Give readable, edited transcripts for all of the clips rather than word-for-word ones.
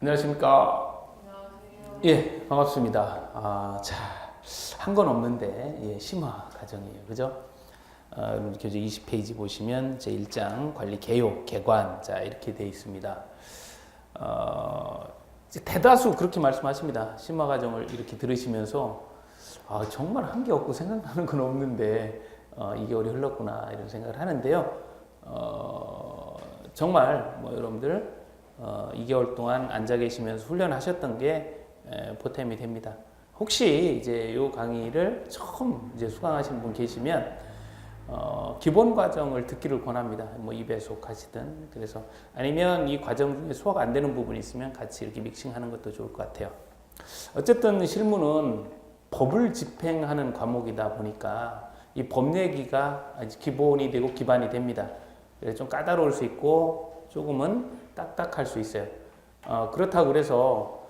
안녕하십니까. 안녕하세요. 예, 반갑습니다. 한 건 없는데, 예, 심화 과정이에요. 그죠? 교재 20페이지 보시면 제1장 관리 개요, 개관. 자, 이렇게 되어 있습니다. 이제 대다수 그렇게 말씀하십니다. 심화 과정을 이렇게 들으시면서, 정말 한 게 없고 생각나는 건 없는데, 2개월이 흘렀구나, 이런 생각을 하는데요. 정말, 여러분들, 2개월 동안 앉아 계시면서 훈련하셨던 게 보탬이 됩니다. 혹시 이제 요 강의를 처음 이제 수강하신 분 계시면 기본 과정을 듣기를 권합니다. 2배속 하시든. 그래서 아니면 이 과정 중에 수화가 안 되는 부분이 있으면 같이 이렇게 믹싱하는 것도 좋을 것 같아요. 어쨌든 실무는 법을 집행하는 과목이다 보니까 이 법 얘기가 기본이 되고 기반이 됩니다. 그래서 좀 까다로울 수 있고 조금은 딱딱할 수 있어요. 그렇다고 그래서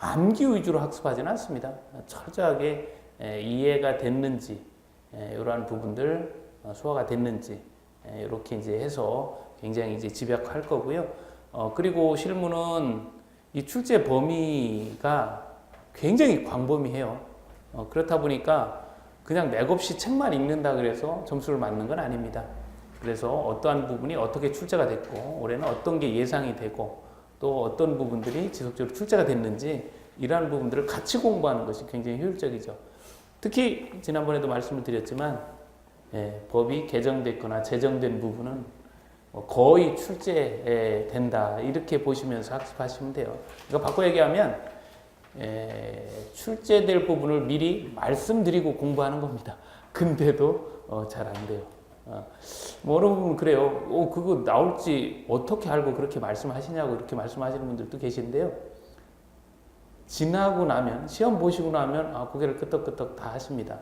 암기 위주로 학습하지는 않습니다. 철저하게 이해가 됐는지, 이러한 부분들 소화가 됐는지, 이렇게 이제 해서 굉장히 이제 집약할 거고요. 그리고 실무는 이 출제 범위가 굉장히 광범위해요. 그렇다 보니까 그냥 맥없이 책만 읽는다 그래서 점수를 맞는 건 아닙니다. 그래서 어떠한 부분이 어떻게 출제가 됐고 올해는 어떤 게 예상이 되고 또 어떤 부분들이 지속적으로 출제가 됐는지 이러한 부분들을 같이 공부하는 것이 굉장히 효율적이죠. 특히 지난번에도 말씀을 드렸지만 법이 개정됐거나 제정된 부분은 거의 출제된다 이렇게 보시면서 학습하시면 돼요. 그러니까 바꿔 얘기하면 출제될 부분을 미리 말씀드리고 공부하는 겁니다. 근데도 잘 안 돼요. 어느 부분 그래요. 그거 나올지 어떻게 알고 그렇게 말씀하시냐고 이렇게 말씀하시는 분들도 계신데요. 지나고 나면 시험 보시고 나면 고개를 끄덕끄덕 다 하십니다.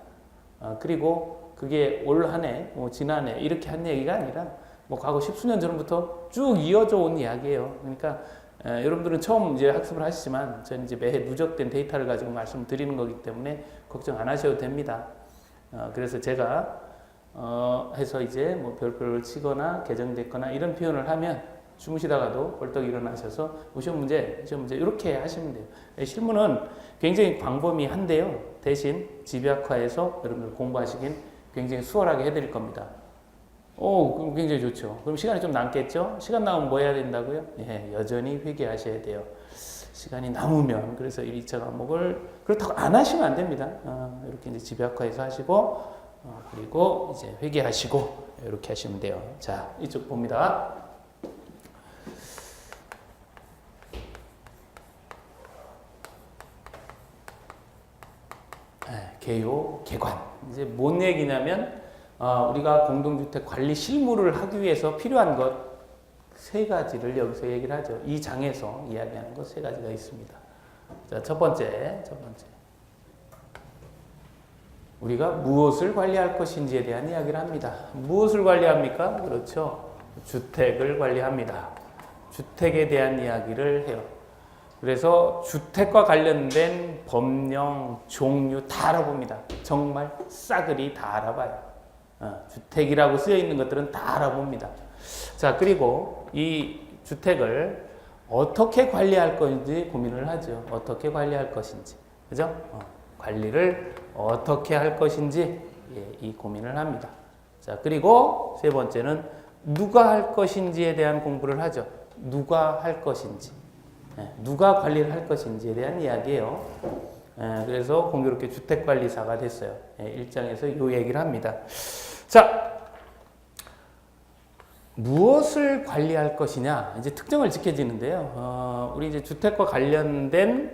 그리고 그게 올 한 해, 지난해 이렇게 한 얘기가 아니라 과거 십수년 전부터 쭉 이어져 온 이야기예요. 그러니까 여러분들은 처음 이제 학습을 하시지만 저는 이제 매해 누적된 데이터를 가지고 말씀을 드리는 거기 때문에 걱정 안 하셔도 됩니다. 그래서 제가 해서 이제 별표를 치거나 개정됐거나 이런 표현을 하면 주무시다가도 벌떡 일어나셔서 시험 문제 이렇게 하시면 돼요. 실무는 굉장히 광범위한데요. 대신 집약화해서 여러분들 공부하시긴 굉장히 수월하게 해드릴 겁니다. 그럼 굉장히 좋죠. 그럼 시간이 좀 남겠죠? 시간 남으면 뭐 해야 된다고요? 여전히 회계하셔야 돼요. 시간이 남으면 그래서 1, 2차 과목을 그렇다고 안 하시면 안 됩니다. 이렇게 이제 집약화해서 하시고 그리고 이제 회계하시고 이렇게 하시면 돼요. 자, 이쪽 봅니다. 개요, 개관. 이제 뭔 얘기냐면 우리가 공동주택 관리 실무를 하기 위해서 필요한 것 세 가지를 여기서 얘기를 하죠. 이 장에서 이야기하는 것 세 가지가 있습니다. 자, 첫 번째. 우리가 무엇을 관리할 것인지에 대한 이야기를 합니다. 무엇을 관리합니까? 그렇죠. 주택을 관리합니다. 주택에 대한 이야기를 해요. 그래서 주택과 관련된 법령, 종류 다 알아봅니다. 정말 싸그리 다 알아봐요. 주택이라고 쓰여 있는 것들은 다 알아봅니다. 자, 그리고 이 주택을 어떻게 관리할 건지 고민을 하죠. 어떻게 관리할 것인지. 그죠? 관리를 어떻게 할 것인지 이 고민을 합니다. 자, 그리고 세 번째는 누가 할 것인지에 대한 공부를 하죠. 누가 할 것인지. 누가 관리를 할 것인지에 대한 이야기예요. 그래서 공교롭게 주택관리사가 됐어요. 1장에서 이 얘기를 합니다. 자, 무엇을 관리할 것이냐 이제 특정을 지켜지는데요. 우리 이제 주택과 관련된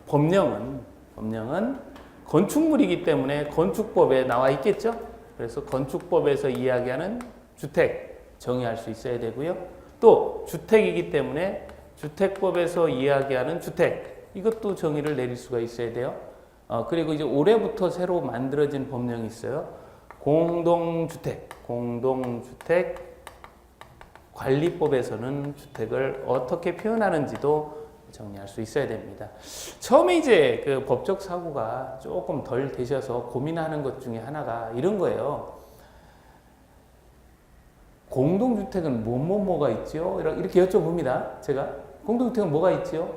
법령은 건축물이기 때문에 건축법에 나와 있겠죠. 그래서 건축법에서 이야기하는 주택 정의할 수 있어야 되고요. 또 주택이기 때문에 주택법에서 이야기하는 주택 이것도 정의를 내릴 수가 있어야 돼요. 그리고 이제 올해부터 새로 만들어진 법령이 있어요. 공동주택 관리법에서는 주택을 어떻게 표현하는지도 정리할 수 있어야 됩니다. 처음에 이제 그 법적 사고가 조금 덜 되셔서 고민하는 것 중에 하나가 이런 거예요. 공동주택은 뭐가 있지요? 이렇게 여쭤봅니다. 제가. 공동주택은 뭐가 있지요?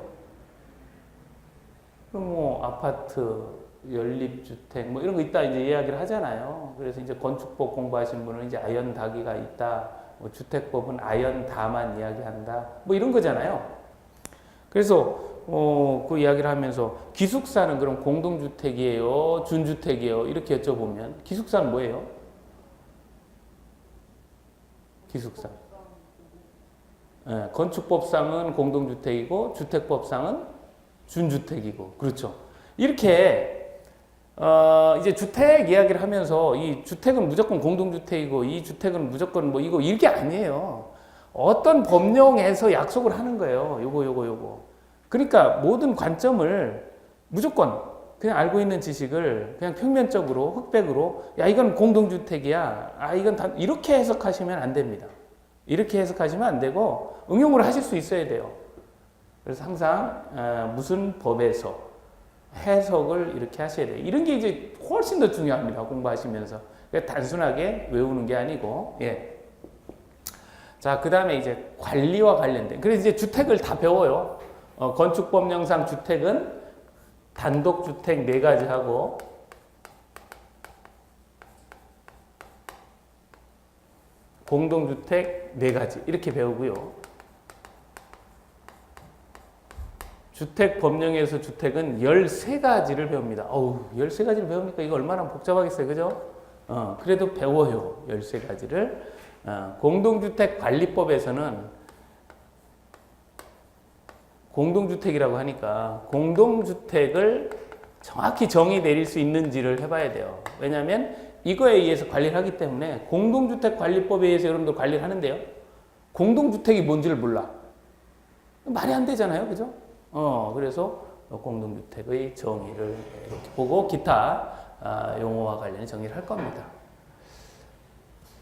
그럼 뭐 아파트, 연립주택 뭐 이런 거 있다 이제 이야기를 하잖아요. 그래서 이제 건축법 공부하신 분은 이제 아연다기가 있다. 뭐 주택법은 아연다만 이야기한다. 뭐 이런 거잖아요. 그래서 그 이야기를 하면서 기숙사는 그럼 공동주택이에요? 준주택이에요? 이렇게 여쭤보면 기숙사는 뭐예요? 기숙사. 예, 건축법상은 공동주택이고 주택법상은 준주택이고 그렇죠. 이렇게 이제 주택 이야기를 하면서 이 주택은 무조건 공동주택이고 이 주택은 무조건 뭐 이거 이게 아니에요. 어떤 법령에서 약속을 하는 거예요. 요거. 그러니까 모든 관점을 무조건 그냥 알고 있는 지식을 그냥 평면적으로 흑백으로 야 이건 공동주택이야. 아 이건 다 이렇게 해석하시면 안 됩니다. 이렇게 해석하시면 안 되고 응용을 하실 수 있어야 돼요. 그래서 항상 무슨 법에서 해석을 이렇게 하셔야 돼요. 이런 게 이제 훨씬 더 중요합니다. 공부하시면서. 그러니까 단순하게 외우는 게 아니고, 예. 자, 그 다음에 이제 관리와 관련된. 그래서 이제 주택을 다 배워요. 건축법령상 주택은 단독주택 4가지 하고, 공동주택 4가지. 이렇게 배우고요. 주택 법령에서 주택은 13가지를 배웁니다. 어우, 13가지를 배우니까 이거 얼마나 복잡하겠어요. 그죠? 그래도 배워요. 13가지를. 공동주택 관리법에서는 공동주택이라고 하니까 공동주택을 정확히 정의 내릴 수 있는지를 해봐야 돼요. 왜냐하면 이거에 의해서 관리를 하기 때문에 공동주택 관리법에 의해서 여러분들 관리를 하는데요. 공동주택이 뭔지를 몰라. 말이 안 되잖아요. 그죠? 그래서 공동주택의 정의를 이렇게 보고 기타 용어와 관련해 정의를 할 겁니다.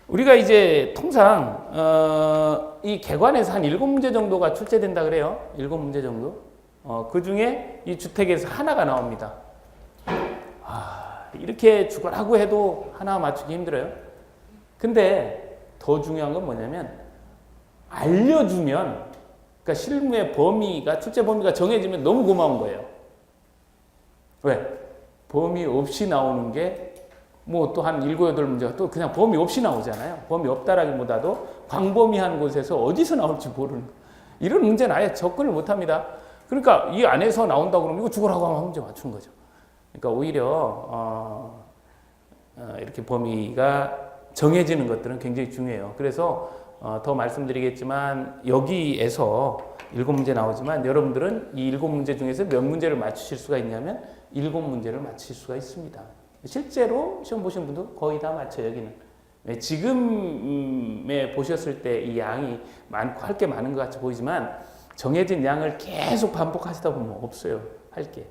우리가 이제 통상 이 개관에서 한 7문제 정도가 출제된다 그래요. 7문제 정도. 그 중에 이 주택에서 하나가 나옵니다. 이렇게 죽으라고 해도 하나 맞추기 힘들어요. 근데 더 중요한 건 뭐냐면 알려주면 그러니까 실무의 범위가 출제 범위가 정해지면 너무 고마운 거예요. 왜? 범위 없이 나오는 게 뭐 또 한 7, 8문제가 또 그냥 범위 없이 나오잖아요. 범위 없다라기보다도 광범위한 곳에서 어디서 나올지 모르는 이런 문제는 아예 접근을 못 합니다. 그러니까 이 안에서 나온다 그러면 이거 죽으라고 하면 문제 맞춘 거죠. 그러니까 오히려 이렇게 범위가 정해지는 것들은 굉장히 중요해요. 그래서 더 말씀드리겠지만 여기에서 7문제 나오지만 여러분들은 이 7문제 중에서 몇 문제를 맞추실 수가 있냐면 7문제를 맞추실 수가 있습니다. 실제로 시험 보신 분도 거의 다 맞춰요. 여기는. 지금에 보셨을 때 이 양이 많고 할 게 많은 것 같이 보이지만 정해진 양을 계속 반복하시다 보면 없어요. 할 게.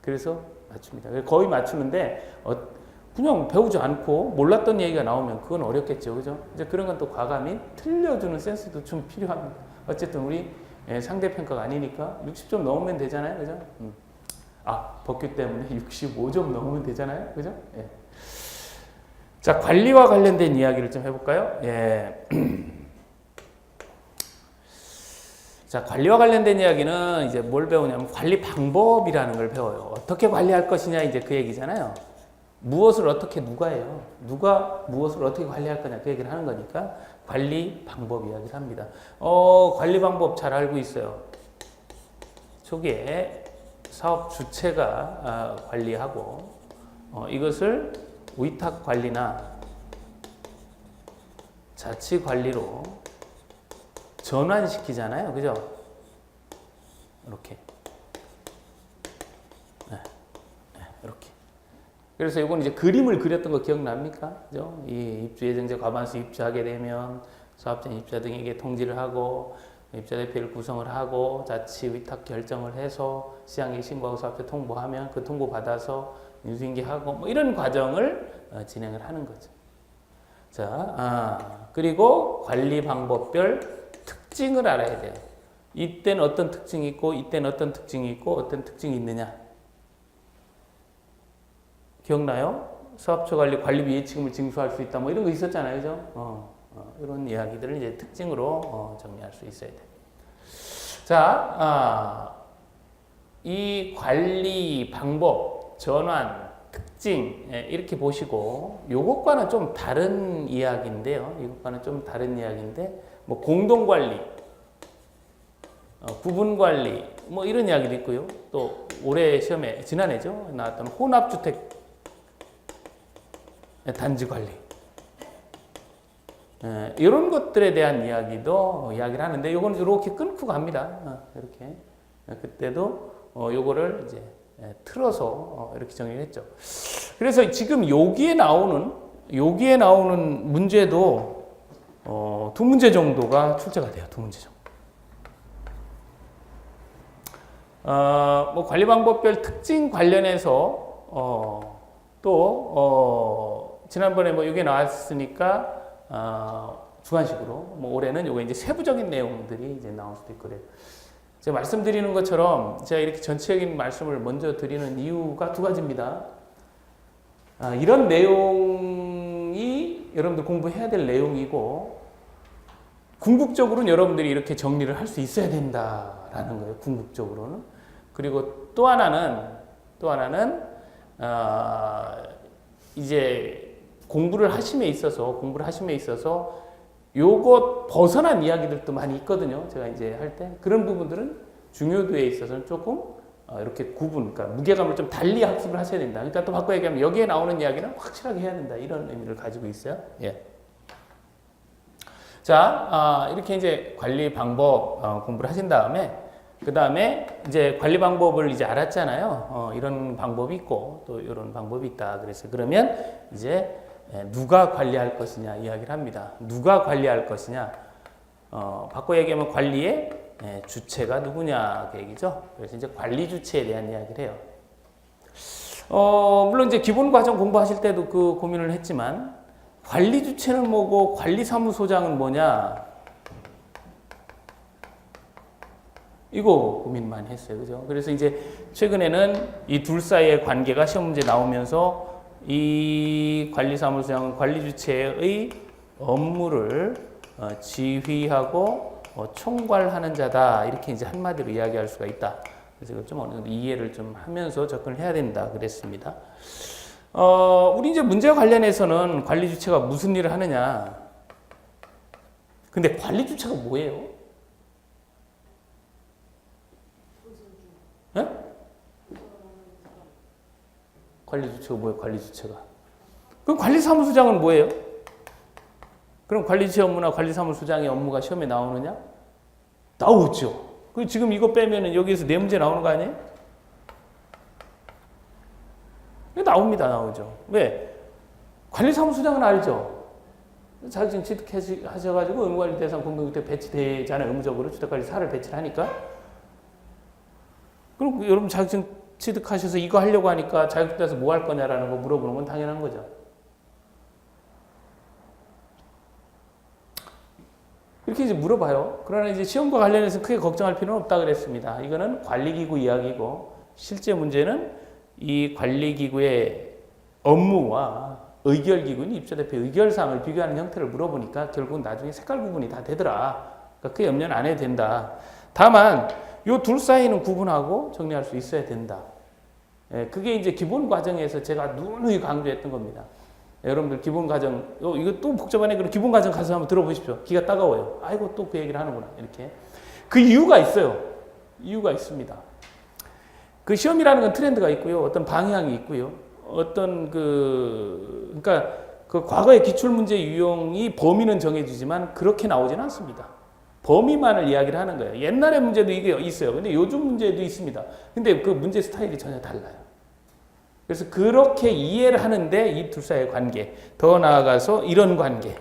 그래서 맞춥니다. 거의 맞추는데 그냥 배우지 않고 몰랐던 얘기가 나오면 그건 어렵겠죠. 그죠? 이제 그런 건 또 과감히 틀려주는 센스도 좀 필요합니다. 어쨌든 우리 상대평가가 아니니까 60점 넘으면 되잖아요. 그죠? 법규 때문에 65점 넘으면 되잖아요. 그죠? 예. 자, 관리와 관련된 이야기를 좀 해볼까요? 예. 자, 관리와 관련된 이야기는 이제 뭘 배우냐면 관리 방법이라는 걸 배워요. 어떻게 관리할 것이냐 이제 그 얘기잖아요. 무엇을 어떻게 누가 해요? 누가 무엇을 어떻게 관리할 거냐 그 얘기를 하는 거니까 관리 방법 이야기를 합니다. 관리 방법 잘 알고 있어요. 초기에 사업 주체가 관리하고 이것을 위탁 관리나 자치 관리로 전환시키잖아요. 그죠? 이렇게. 이렇게. 그래서 이건 이제 그림을 그렸던 거 기억납니까? 그죠? 이 입주 예정자 과반수 입주하게 되면 사업자 입주자 등에게 통지를 하고 입주자 대표를 구성을 하고 자치 위탁 결정을 해서 시장에 신고하고 사업자 통보하면 그 통보 받아서 인수인계하고 뭐 이런 과정을 진행을 하는 거죠. 자, 그리고 관리 방법별 특징을 알아야 돼요. 이때는 어떤 특징이 있고 이때는 어떤 특징이 있고 어떤 특징이 있느냐. 기억나요? 사업처 관리비 예치금을 징수할 수 있다 뭐 이런 거 있었잖아요. 그죠? 이런 이야기들을 이제 특징으로 정리할 수 있어야 돼. 자, 이 관리 방법, 전환, 특징 이렇게 보시고 이것과는 좀 다른 이야기인데요. 이것과는 좀 다른 이야기인데 뭐 공동 관리, 구분 관리 뭐 이런 이야기도 있고요. 또 올해 시험에 지난해죠 나왔던 혼합주택 단지 관리 이런 것들에 대한 이야기를 하는데 이건 이렇게 끊고 갑니다. 이렇게 그때도 요거를 이제 틀어서 이렇게 정리를 했죠. 그래서 지금 여기에 나오는 문제도 두 문제 정도가 출제가 돼요. 두 문제 정도. 뭐 관리 방법별 특징 관련해서 또 지난번에 뭐 이게 나왔으니까 주관식으로 뭐 올해는 요게 이제 세부적인 내용들이 이제 나올 수도 있고 그래요. 제가 말씀드리는 것처럼 제가 이렇게 전체적인 말씀을 먼저 드리는 이유가 두 가지입니다. 이런 내용이 여러분들 공부해야 될 내용이고 궁극적으로는 여러분들이 이렇게 정리를 할 수 있어야 된다라는 거예요. 궁극적으로는. 그리고 또 하나는 이제 공부를 하심에 있어서 요것 벗어난 이야기들도 많이 있거든요. 제가 이제 할 때 그런 부분들은 중요도에 있어서는 조금 이렇게 그러니까 무게감을 좀 달리 학습을 하셔야 된다. 그러니까 또 바꿔 얘기하면 여기에 나오는 이야기는 확실하게 해야 된다. 이런 의미를 가지고 있어요. 예. 자, 이렇게 이제 관리 방법 공부를 하신 다음에 그 다음에 이제 관리 방법을 이제 알았잖아요. 이런 방법이 있고 또 이런 방법이 있다. 그래서 그러면 이제 누가 관리할 것이냐 이야기를 합니다. 누가 관리할 것이냐. 바꿔 얘기하면 관리의 주체가 누구냐 그 얘기죠. 그래서 이제 관리 주체에 대한 이야기를 해요. 물론 이제 기본 과정 공부하실 때도 그 고민을 했지만 관리 주체는 뭐고 관리사무소장은 뭐냐 이거 고민 많이 했어요. 그죠? 그래서 이제 최근에는 이 둘 사이의 관계가 시험 문제 나오면서 이 관리사무소장은 관리 주체의 업무를 지휘하고 총괄하는 자다. 이렇게 이제 한마디로 이야기할 수가 있다. 그래서 이걸 좀 어느 정도 이해를 좀 하면서 접근을 해야 된다. 그랬습니다. 우리 이제 문제와 관련해서는 관리 주체가 무슨 일을 하느냐. 근데 관리 주체가 뭐예요? 네? 관리 주체가 뭐예요? 관리 주체가. 그럼 관리사무소장은 뭐예요? 그럼 관리주체 업무나 관리사무소장의 업무가 시험에 나오느냐? 나오죠. 그 지금 이거 빼면은 여기에서 네 문제 나오는 거 아니에요? 나옵니다. 나오죠. 왜? 관리사무소장은 알죠. 자격증 취득하셔가지고 의무관리 대상 공동주택 배치되잖아요. 의무적으로 주택관리사를 배치를 하니까. 그럼 여러분 자격증 취득하셔서 이거 하려고 하니까 자격증 따서 뭐 할 거냐라는 거 물어보는 건 당연한 거죠. 이렇게 이제 물어봐요. 그러나 이제 시험과 관련해서 크게 걱정할 필요는 없다 그랬습니다. 이거는 관리기구 이야기고 실제 문제는 이 관리기구의 업무와 의결기구는 입주대표 의결사항을 비교하는 형태를 물어보니까 결국은 나중에 색깔 구분이 다 되더라. 그러니까 그 염려는 안 해도 된다. 다만 요 둘 사이는 구분하고 정리할 수 있어야 된다. 예, 그게 이제 기본 과정에서 제가 누누이 강조했던 겁니다. 여러분들 기본 과정, 이거 또 복잡하네. 그럼 기본 과정 가서 한번 들어보십시오. 귀가 따가워요. 아이고 또 그 얘기를 하는구나. 이렇게. 그 이유가 있어요. 이유가 있습니다. 그 시험이라는 건 트렌드가 있고요. 어떤 방향이 있고요. 어떤 그러니까 그 과거의 기출문제 유형이 범위는 정해지지만 그렇게 나오지는 않습니다. 범위만을 이야기를 하는 거예요. 옛날의 문제도 이게 있어요. 근데 요즘 문제도 있습니다. 근데 그 문제 스타일이 전혀 달라요. 그래서 그렇게 이해를 하는데 이 둘 사이의 관계, 더 나아가서 이런 관계,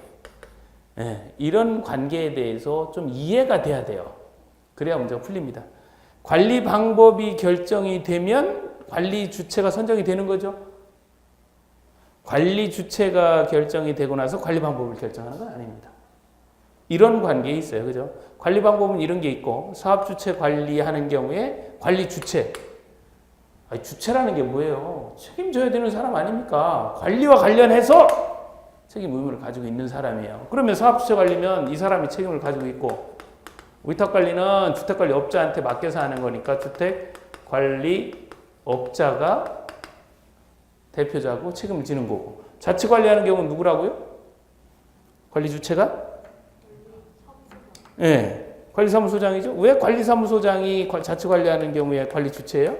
이런 관계에 대해서 좀 이해가 돼야 돼요. 그래야 문제가 풀립니다. 관리 방법이 결정이 되면 관리 주체가 선정이 되는 거죠. 관리 주체가 결정이 되고 나서 관리 방법을 결정하는 건 아닙니다. 이런 관계에 있어요. 그죠? 관리 방법은 이런 게 있고 사업 주체 관리하는 경우에 관리 주체. 주체라는 게 뭐예요? 책임져야 되는 사람 아닙니까? 관리와 관련해서 책임 의무를 가지고 있는 사람이에요. 그러면 사업주체관리면 이 사람이 책임을 가지고 있고 위탁관리는 주택관리업자한테 맡겨서 하는 거니까 주택관리업자가 대표자고 책임을 지는 거고 자치관리하는 경우는 누구라고요? 관리주체가? 네, 관리사무소장이죠. 왜 관리사무소장이 자치관리하는 경우에 관리주체예요?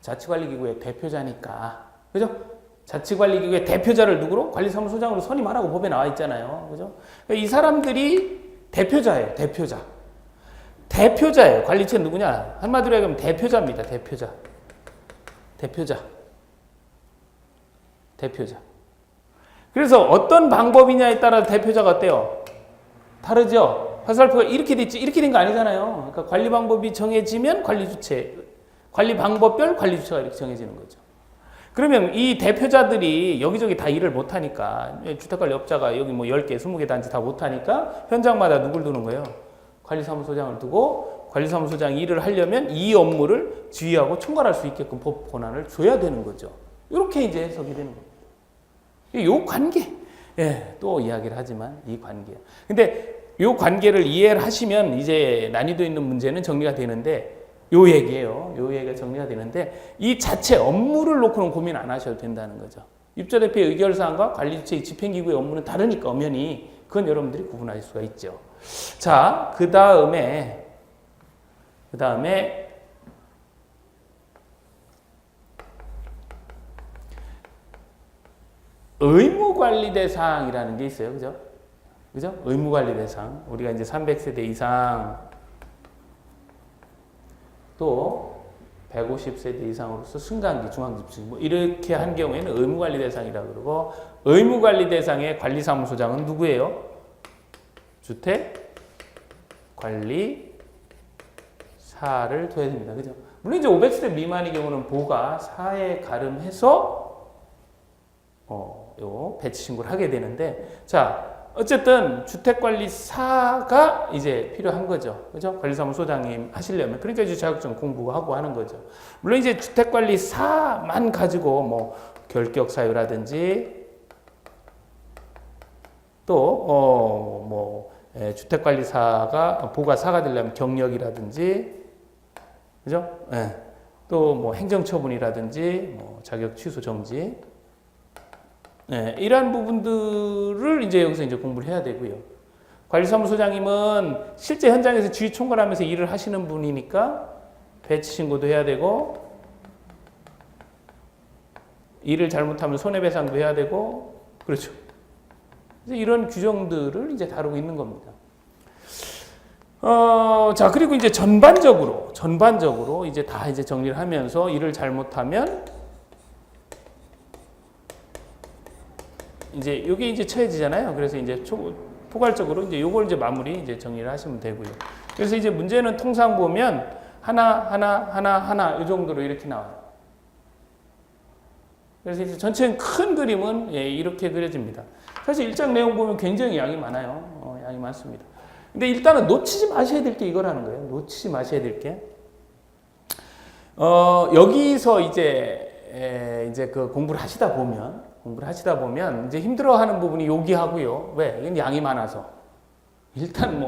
자치관리기구의 대표자니까. 그죠? 자치관리기구의 대표자를 누구로? 관리사무소장으로 선임하라고 법에 나와 있잖아요. 그죠? 이 사람들이 대표자예요. 대표자예요. 관리체는 누구냐? 한마디로 얘기하면 대표자입니다. 대표자. 그래서 어떤 방법이냐에 따라 대표자가 어때요? 다르죠? 화살표가 이렇게 됐지, 이렇게 된 거 아니잖아요. 그러니까 관리 방법이 정해지면 관리주체, 관리 방법별 관리주체가 이렇게 정해지는 거죠. 그러면 이 대표자들이 여기저기 다 일을 못하니까, 주택관리업자가 여기 뭐 10개, 20개 단지 다 못하니까 현장마다 누굴 두는 거예요? 관리사무소장을 두고 관리사무소장이 일을 하려면 이 업무를 지휘하고 총괄할 수 있게끔 법 권한을 줘야 되는 거죠. 이렇게 이제 해석이 되는 겁니다. 이 관계, 예, 또 이야기를 하지만 이 관계. 근데 이 관계를 이해를 하시면 이제 난이도 있는 문제는 정리가 되는데 요 얘기예요. 요 얘기가 정리가 되는데 이 자체 업무를 놓고는 고민 안 하셔도 된다는 거죠. 입주대표의 의결사항과 관리주체의 집행기구의 업무는 다르니까 엄연히 그건 여러분들이 구분하실 수가 있죠. 자, 그 다음에 의무관리대상이라는 게 있어요. 그죠? 의무관리대상. 우리가 이제 300세대 이상 또 150세대 이상으로서 승강기, 중앙집중 뭐 이렇게 한 경우에는 의무관리대상이라고 그러고 의무관리대상의 관리사무소장은 누구예요? 주택관리사를 둬야 됩니다. 그죠? 물론 이제 500세대 미만의 경우는 보가 사에 가름해서 요 배치 신고를 하게 되는데 자 어쨌든 주택관리사가 이제 필요한 거죠. 그죠? 관리사무소장님 하시려면. 그러니까 이제 자격증 공부하고 하는 거죠. 물론 이제 주택관리사만 가지고 뭐 결격사유라든지 또 주택관리사가 보가사가 되려면 경력이라든지 그죠? 예. 또 뭐 행정처분이라든지 뭐 자격 취소 정지 네, 이러한 부분들을 이제 여기서 이제 공부를 해야 되고요. 관리사무소장님은 실제 현장에서 지휘 총괄하면서 일을 하시는 분이니까 배치 신고도 해야 되고 일을 잘못하면 손해배상도 해야 되고 그렇죠. 이런 규정들을 이제 다루고 있는 겁니다. 자 그리고 이제 전반적으로 이제 다 이제 정리를 하면서 일을 잘못하면 이제 이게 이제 처해지잖아요. 그래서 이제 포괄적으로 이제 요걸 이제 마무리 이제 정리를 하시면 되고요. 그래서 이제 문제는 통상 보면 하나 이 정도로 이렇게 나와요. 그래서 이제 전체 큰 그림은 예, 이렇게 그려집니다. 사실 일장 내용 보면 굉장히 양이 많아요. 양이 많습니다. 근데 일단은 놓치지 마셔야 될 게 이거라는 거예요. 놓치지 마셔야 될 게. 여기서 이제 그 공부를 하시다 보면 이제 힘들어하는 부분이 여기 하고요. 왜? 이건 양이 많아서. 일단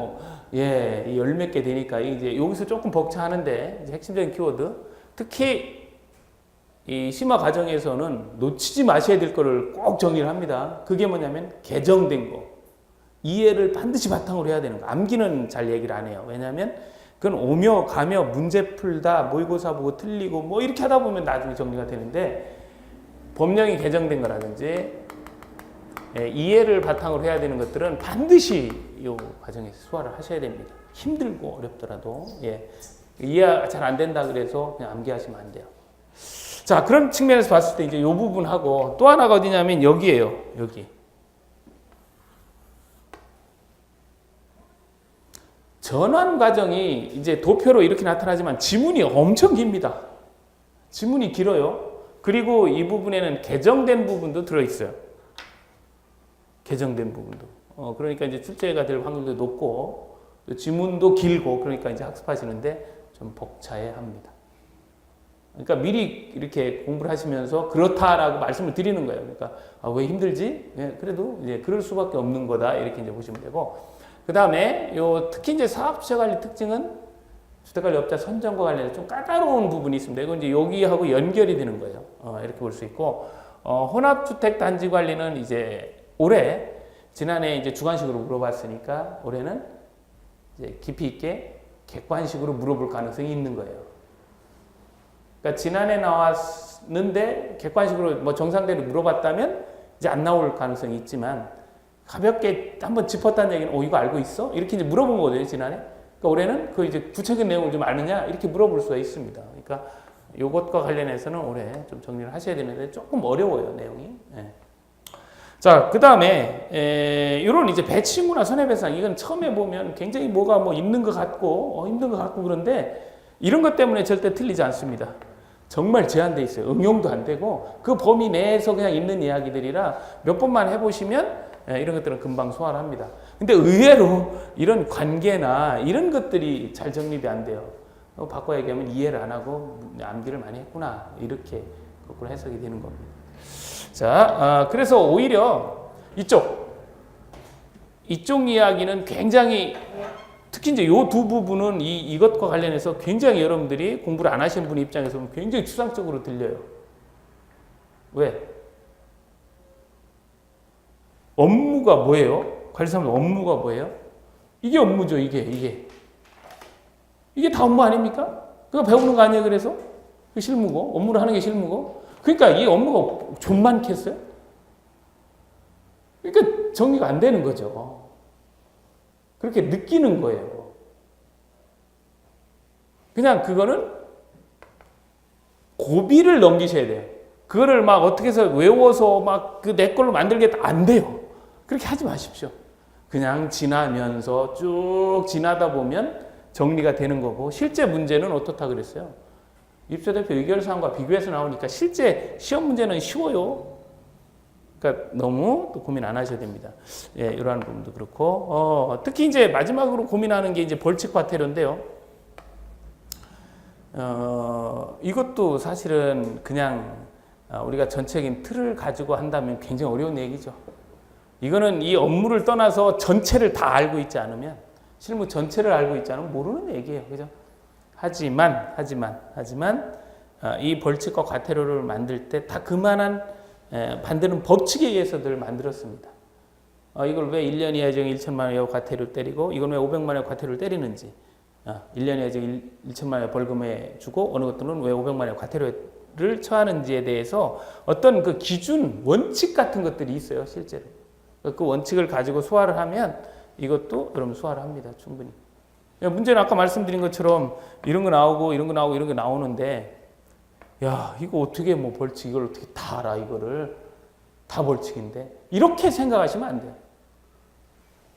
열 몇 개 되니까 이제 여기서 조금 벅차하는데 이제 핵심적인 키워드. 특히 이 심화 과정에서는 놓치지 마셔야 될 거를 꼭 정리를 합니다. 그게 뭐냐면 개정된 거. 이해를 반드시 바탕으로 해야 되는 거. 암기는 잘 얘기를 안 해요. 왜냐하면 그건 오며 가며 문제 풀다 모의고사 보고 틀리고 뭐 이렇게 하다 보면 나중에 정리가 되는데 법령이 개정된 거라든지 이해를 바탕으로 해야 되는 것들은 반드시 이 과정에서 소화를 하셔야 됩니다. 힘들고 어렵더라도 이해 잘 안 된다 그래서 그냥 암기하시면 안 돼요. 자 그런 측면에서 봤을 때 이제 이 부분하고 또 하나가 어디냐면 여기예요. 여기 전환 과정이 이제 도표로 이렇게 나타나지만 지문이 엄청 깁니다. 지문이 길어요. 그리고 이 부분에는 개정된 부분도 들어있어요. 개정된 부분도. 그러니까 이제 출제가 될 확률도 높고, 지문도 길고, 그러니까 이제 학습하시는데 좀 벅차해 합니다. 그러니까 미리 이렇게 공부를 하시면서 그렇다라고 말씀을 드리는 거예요. 그러니까 왜 힘들지? 예, 그래도 이제 그럴 수밖에 없는 거다 이렇게 이제 보시면 되고, 그 다음에 특히 이제 사업주체관리 특징은 주택관리업자 선정과 관련해서 좀 까다로운 부분이 있습니다. 이건 이제 여기하고 연결이 되는 거예요. 이렇게 볼 수 있고, 혼합주택 단지 관리는 이제 올해 지난해 이제 주관식으로 물어봤으니까 올해는 이제 깊이 있게 객관식으로 물어볼 가능성이 있는 거예요. 그러니까 지난해 나왔는데 객관식으로 뭐 정상대로 물어봤다면 이제 안 나올 가능성이 있지만, 가볍게 한번 짚었다는 얘기는 이거 알고 있어? 이렇게 이제 물어본 거거든요, 지난해. 그러니까 올해는 그 이제 구체적인 내용을 좀 아느냐 이렇게 물어볼 수가 있습니다. 그러니까 이것과 관련해서는 올해 좀 정리를 하셔야 되는데 조금 어려워요, 내용이. 예. 자, 그 다음에 이런 이제 배치인구나 손해배상, 이건 처음에 보면 굉장히 뭐가 뭐 있는 것 같고 힘든 것 같고 그런데 이런 것 때문에 절대 틀리지 않습니다. 정말 제한돼 있어요. 응용도 안 되고 그 범위 내에서 그냥 있는 이야기들이라 몇 번만 해보시면 이런 것들은 금방 소화를 합니다. 근데 의외로 이런 관계나 이런 것들이 잘 정립이 안 돼요. 바꿔 얘기하면 이해를 안 하고 암기를 많이 했구나 이렇게 거꾸로 해석이 되는 겁니다. 자, 그래서 오히려 이쪽 이야기는 굉장히, 특히 이제 요 두 부분은 이것과 관련해서 굉장히 여러분들이 공부를 안 하신 분 입장에서 보면 굉장히 추상적으로 들려요. 왜? 업무가 뭐예요? 관리사무소 업무가 뭐예요? 이게 업무죠, 이게 다 업무 아닙니까? 그거 배우는 거 아니에요, 그래서? 그 실무고, 업무를 하는 게 실무고. 그러니까 이 업무가 좀 많겠어요? 그러니까 정리가 안 되는 거죠. 그렇게 느끼는 거예요. 그냥 그거는 고비를 넘기셔야 돼요. 그거를 막 어떻게 해서 외워서 막 그 내 걸로 만들겠다. 안 돼요. 그렇게 하지 마십시오. 그냥 지나면서 쭉 지나다 보면 정리가 되는 거고, 실제 문제는 어떻다 그랬어요? 입사대표 의결사항과 비교해서 나오니까 실제 시험 문제는 쉬워요. 그러니까 너무 또 고민 안 하셔야 됩니다. 예, 이러한 부분도 그렇고, 특히 이제 마지막으로 고민하는 게 이제 벌칙 과태료인데요. 이것도 사실은 그냥 우리가 전체적인 틀을 가지고 한다면 굉장히 어려운 얘기죠. 이거는 이 업무를 떠나서 전체를 다 알고 있지 않으면, 실무 전체를 알고 있지 않으면 모르는 얘기예요. 그죠? 하지만 이 벌칙과 과태료를 만들 때 다 그만한 만드는 법칙에 의해서 늘 만들었습니다. 이걸 왜 1년 이하 징역 1천만 원 이하 과태료를 때리고 이건 왜 500만 원 과태료를 때리는지, 1년 이하 징역 1천만 원 벌금에 주고 어느 것들은 왜 500만 원 과태료를 처하는지에 대해서 어떤 그 기준, 원칙 같은 것들이 있어요, 실제로. 그 원칙을 가지고 소화를 하면 이것도 여러분 소화를 합니다, 충분히. 문제는 아까 말씀드린 것처럼 이런 거 나오고 이런 거 나오고 이런 거 나오는데, 야, 이거 어떻게 뭐 벌칙, 이걸 어떻게 다 알아, 이거를. 다 벌칙인데. 이렇게 생각하시면 안 돼요.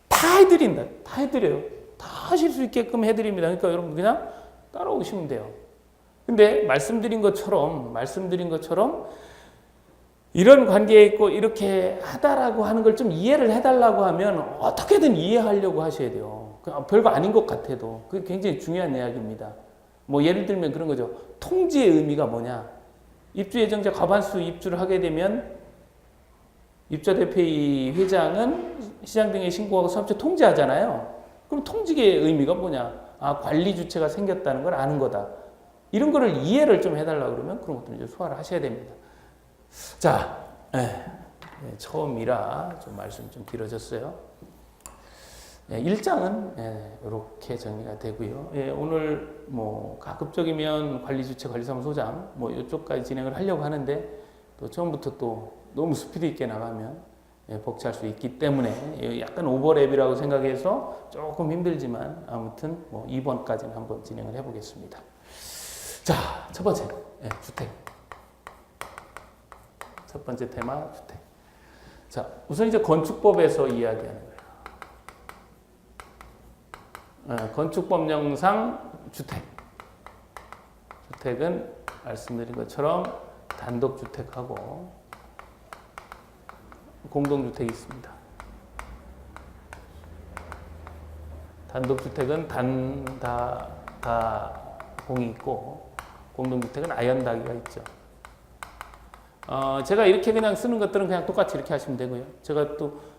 다 해드린다. 다 해드려요. 다 하실 수 있게끔 해드립니다. 그러니까 여러분 그냥 따라오시면 돼요. 근데 말씀드린 것처럼 이런 관계에 있고 이렇게 하다라고 하는 걸 좀 이해를 해달라고 하면 어떻게든 이해하려고 하셔야 돼요. 별거 아닌 것 같아도. 그게 굉장히 중요한 이야기입니다. 뭐 예를 들면 그런 거죠. 통지의 의미가 뭐냐. 입주 예정자 과반수 입주를 하게 되면 입주대표의 회장은 시장 등에 신고하고 사업체 통지하잖아요. 그럼 통지의 의미가 뭐냐. 관리 주체가 생겼다는 걸 아는 거다. 이런 거를 이해를 좀 해달라고 그러면 그런 것들을 이제 소화를 하셔야 됩니다. 자, 처음이라 좀 말씀이 좀 길어졌어요. 1장은 이렇게 정리가 되고요. 오늘 뭐 가급적이면 관리주체 관리사무소장 뭐 이쪽까지 진행을 하려고 하는데 또 처음부터 또 너무 스피드 있게 나가면 벅찰 수 있기 때문에 약간 오버랩이라고 생각해서 조금 힘들지만 아무튼 뭐 2번까지는 한번 진행을 해보겠습니다. 자, 첫 번째 주택. 첫 번째 테마 주택. 자, 우선 이제 건축법에서 이야기하는 거예요. 건축법령상 주택. 주택은 말씀드린 것처럼 단독주택하고 공동주택이 있습니다. 단독주택은 단다공이 있고 공동주택은 아연다기가 있죠. 제가 이렇게 그냥 쓰는 것들은 그냥 똑같이 이렇게 하시면 되고요. 제가 또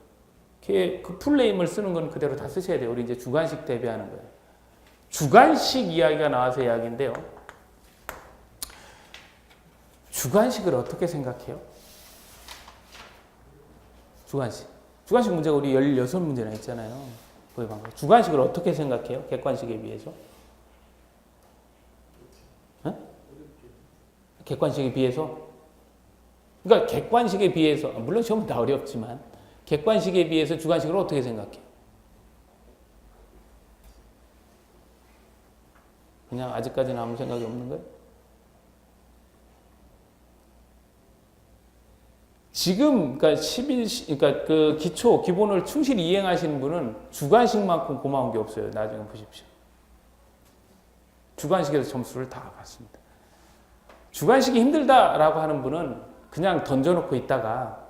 그 풀네임을 쓰는 건 그대로 다 쓰셔야 돼요. 우리 이제 주관식 대비하는 거예요. 주관식 이야기가 나와서 이야기인데요. 주관식을 어떻게 생각해요? 주관식. 주관식 문제가 우리 16문제나 있잖아요. 거의 방금. 주관식을 어떻게 생각해요? 객관식에 비해서? 네? 객관식에 비해서? 그러니까 객관식에 비해서, 물론 시험은 다 어렵지만 객관식에 비해서 주관식을 어떻게 생각해요? 그냥 아직까지는 아무 생각이 없는 거예요? 지금 그러니까 그러니까 그 기초 기본을 충실히 이행하시는 분은 주관식만큼 고마운 게 없어요. 나중에 보십시오. 주관식에서 점수를 다 받습니다. 주관식이 힘들다라고 하는 분은 그냥 던져놓고 있다가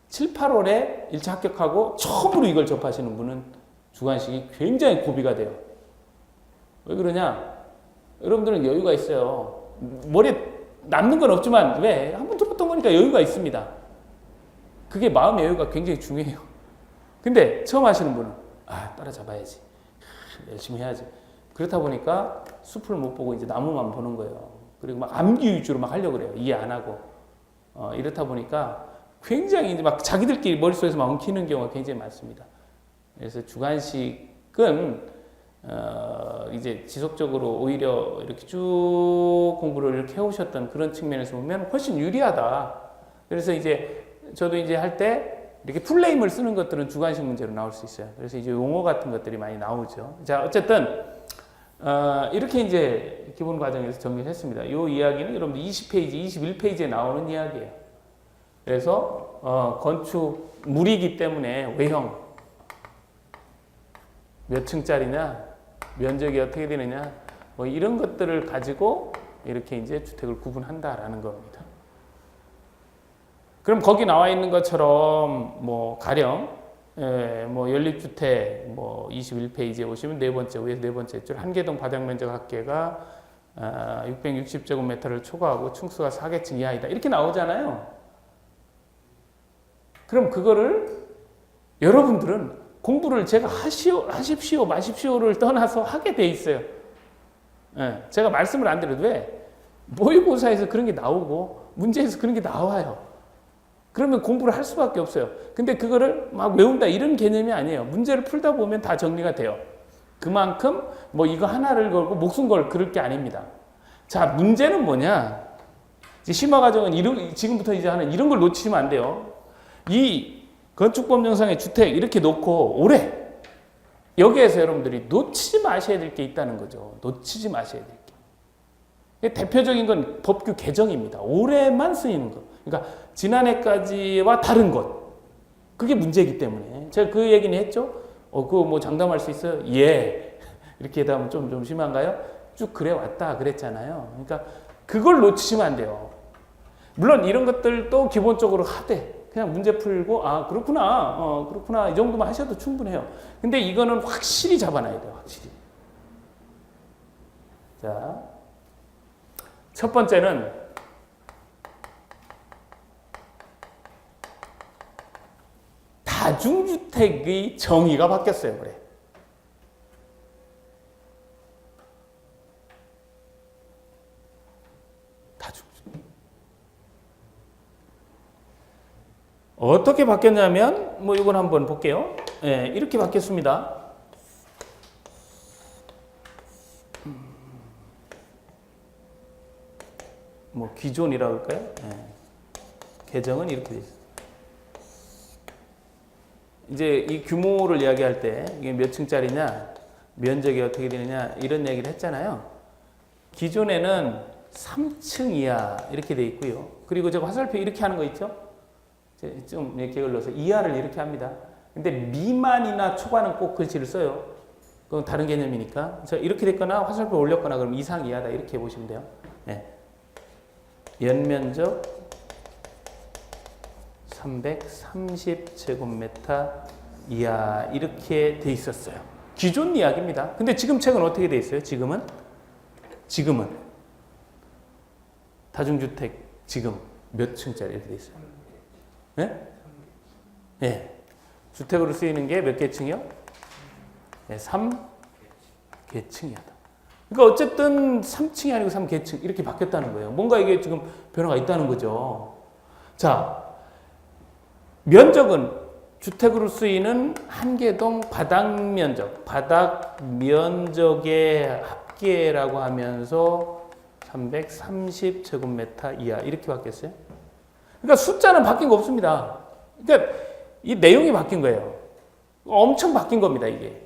7, 8월에 1차 합격하고 처음으로 이걸 접하시는 분은 주관식이 굉장히 고비가 돼요. 왜 그러냐? 여러분들은 여유가 있어요. 머리에 남는 건 없지만 왜? 한번 들었던 거니까 여유가 있습니다. 그게 마음의 여유가 굉장히 중요해요. 근데 처음 하시는 분은 따라잡아야지. 열심히 해야지. 그렇다 보니까 숲을 못 보고 이제 나무만 보는 거예요. 그리고 막 암기 위주로 막 하려고 그래요. 이해 안 하고. 이렇다 보니까 굉장히 이제 막 자기들끼리 머릿속에서 막 엉키는 경우가 굉장히 많습니다. 그래서 주관식은 이제 지속적으로 오히려 이렇게 쭉 공부를 이렇게 해오셨던 그런 측면에서 보면 훨씬 유리하다. 그래서 이제 저도 이제 할 때 이렇게 풀네임을 쓰는 것들은 주관식 문제로 나올 수 있어요. 그래서 이제 용어 같은 것들이 많이 나오죠. 자, 어쨌든 이렇게 이제 기본 과정에서 정리를 했습니다. 이 이야기는 여러분들 20페이지, 21페이지에 나오는 이야기예요. 그래서 건축 물이기 때문에 외형 몇 층짜리냐, 면적이 어떻게 되느냐, 뭐 이런 것들을 가지고 이렇게 이제 주택을 구분한다라는 겁니다. 그럼 거기 나와 있는 것처럼 뭐 가령 뭐 연립주택 뭐 21페이지에 보시면 네 번째 위에 네 번째 줄 한개동 바닥 면적 합계가 660제곱미터를 초과하고 층수가 4계층 이하이다 이렇게 나오잖아요. 그럼 그거를 여러분들은 공부를 제가 하십시오 마십시오를 떠나서 하게 돼 있어요. 제가 말씀을 안 드려도 왜? 모의고사에서 그런 게 나오고 문제에서 그런 게 나와요. 그러면 공부를 할 수밖에 없어요. 근데 그거를 막 외운다 이런 개념이 아니에요. 문제를 풀다 보면 다 정리가 돼요. 그만큼 뭐 이거 하나를 걸고 목숨 걸 그럴 게 아닙니다. 자, 문제는 뭐냐? 이제 심화 과정은 지금부터 이제 하는 이런 걸 놓치면 안 돼요. 이 건축법령상의 주택 이렇게 놓고 올해 여기에서 여러분들이 놓치지 마셔야 될 게 있다는 거죠. 놓치지 마셔야 될 게. 대표적인 건 법규 개정입니다. 올해만 쓰이는 거. 그러니까 지난해까지와 다른 것. 그게 문제이기 때문에. 제가 그 얘기는 했죠. 그거 뭐 장담할 수 있어요? 예. 이렇게 하면 좀 심한가요? 쭉 그래 왔다 그랬잖아요. 그러니까 그걸 놓치시면 안 돼요. 물론 이런 것들도 기본적으로 하되 그냥 문제 풀고 그렇구나 이 정도만 하셔도 충분해요. 근데 이거는 확실히 잡아놔야 돼요. 확실히. 자, 첫 번째는 다중주택의 정의가 바뀌었어요. 그래. 어떻게 바뀌었냐면 뭐 이건 한번 볼게요. 이렇게 바뀌었습니다. 뭐 기존이라고 할까요? 개정은 이렇게 돼 있어요. 이제 이 규모를 이야기할 때 이게 몇 층짜리냐, 면적이 어떻게 되느냐 이런 얘기를 했잖아요. 기존에는 3층 이하 이렇게 돼 있고요. 그리고 제가 화살표 이렇게 하는 거 있죠? 좀 이렇게 걸러서 이하를 이렇게 합니다. 근데 미만이나 초과는 꼭 글씨를 써요. 그건 다른 개념이니까. 이렇게 됐거나 화살표 올렸거나 그럼 이상 이하다 이렇게 보시면 돼요. 연면적 330제곱미터 이하 이렇게 돼 있었어요. 기존 이야기입니다. 근데 지금 책은 어떻게 돼 있어요? 지금은 다중주택 지금 몇 층짜리 이렇게 돼 있어요? 예? 예. 주택으로 쓰이는 게 몇 개층이요? 예, 3개층이야. 그러니까 어쨌든 3층이 아니고 3개층 이렇게 바뀌었다는 거예요. 뭔가 이게 지금 변화가 있다는 거죠. 자, 면적은 주택으로 쓰이는 한 개동 바닥 면적의 합계라고 하면서 330제곱미터 이하 이렇게 바뀌었어요. 그러니까 숫자는 바뀐 거 없습니다. 그러니까 이 내용이 바뀐 거예요. 엄청 바뀐 겁니다, 이게.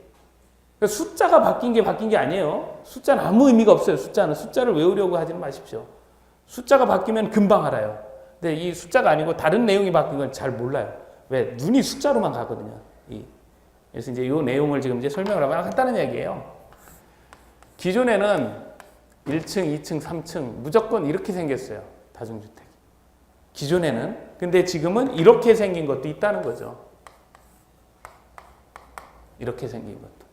그러니까 숫자가 바뀐 게 아니에요. 숫자는 아무 의미가 없어요. 숫자를 외우려고 하지 마십시오. 숫자가 바뀌면 금방 알아요. 근데 이 숫자가 아니고 다른 내용이 바뀐 건 잘 몰라요. 왜? 눈이 숫자로만 가거든요. 그래서 이제 이 내용을 지금 이제 설명을 하면 간단한 얘기예요. 기존에는 1층, 2층, 3층 무조건 이렇게 생겼어요. 다중주택. 기존에는. 근데 지금은 이렇게 생긴 것도 있다는 거죠. 이렇게 생긴 것도.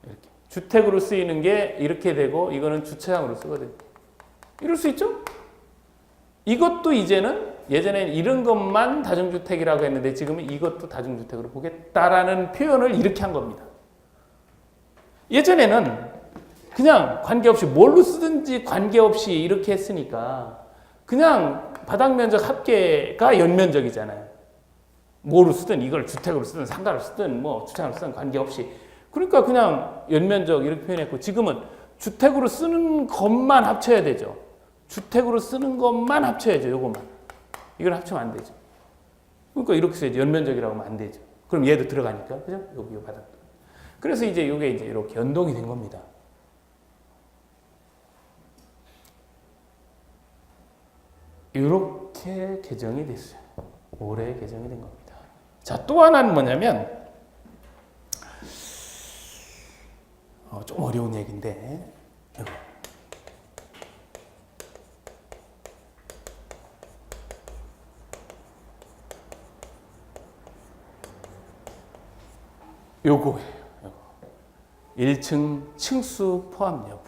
이렇게. 주택으로 쓰이는 게 이렇게 되고 이거는 주차장으로 쓰거든요. 이럴 수 있죠? 이것도 이제는 예전에는 이런 것만 다중주택이라고 했는데 지금은 이것도 다중주택으로 보겠다라는 표현을 이렇게 한 겁니다. 예전에는 그냥 관계없이 뭘로 쓰든지 관계없이 이렇게 했으니까 그냥 바닥면적 합계가 연면적이잖아요. 뭐로 쓰든 이걸 주택으로 쓰든 상가로 쓰든 뭐 주차장으로 쓰든 관계없이 그러니까 그냥 연면적 이렇게 표현했고 지금은 주택으로 쓰는 것만 합쳐야 되죠. 주택으로 쓰는 것만 합쳐야죠. 요것만. 이걸 합치면 안 되죠. 그러니까 이렇게 써야지. 연면적이라고 하면 안 되죠. 그럼 얘도 들어가니까. 그죠? 여기 바닥. 그래서 이제 요게 이제 이렇게 연동이 된 겁니다. 이렇게 개정이 됐어요. 올해 개정이 된 겁니다. 자, 또 하나는 뭐냐면 좀 어려운 얘기인데 요거예요. 1층 층수 포함 여부.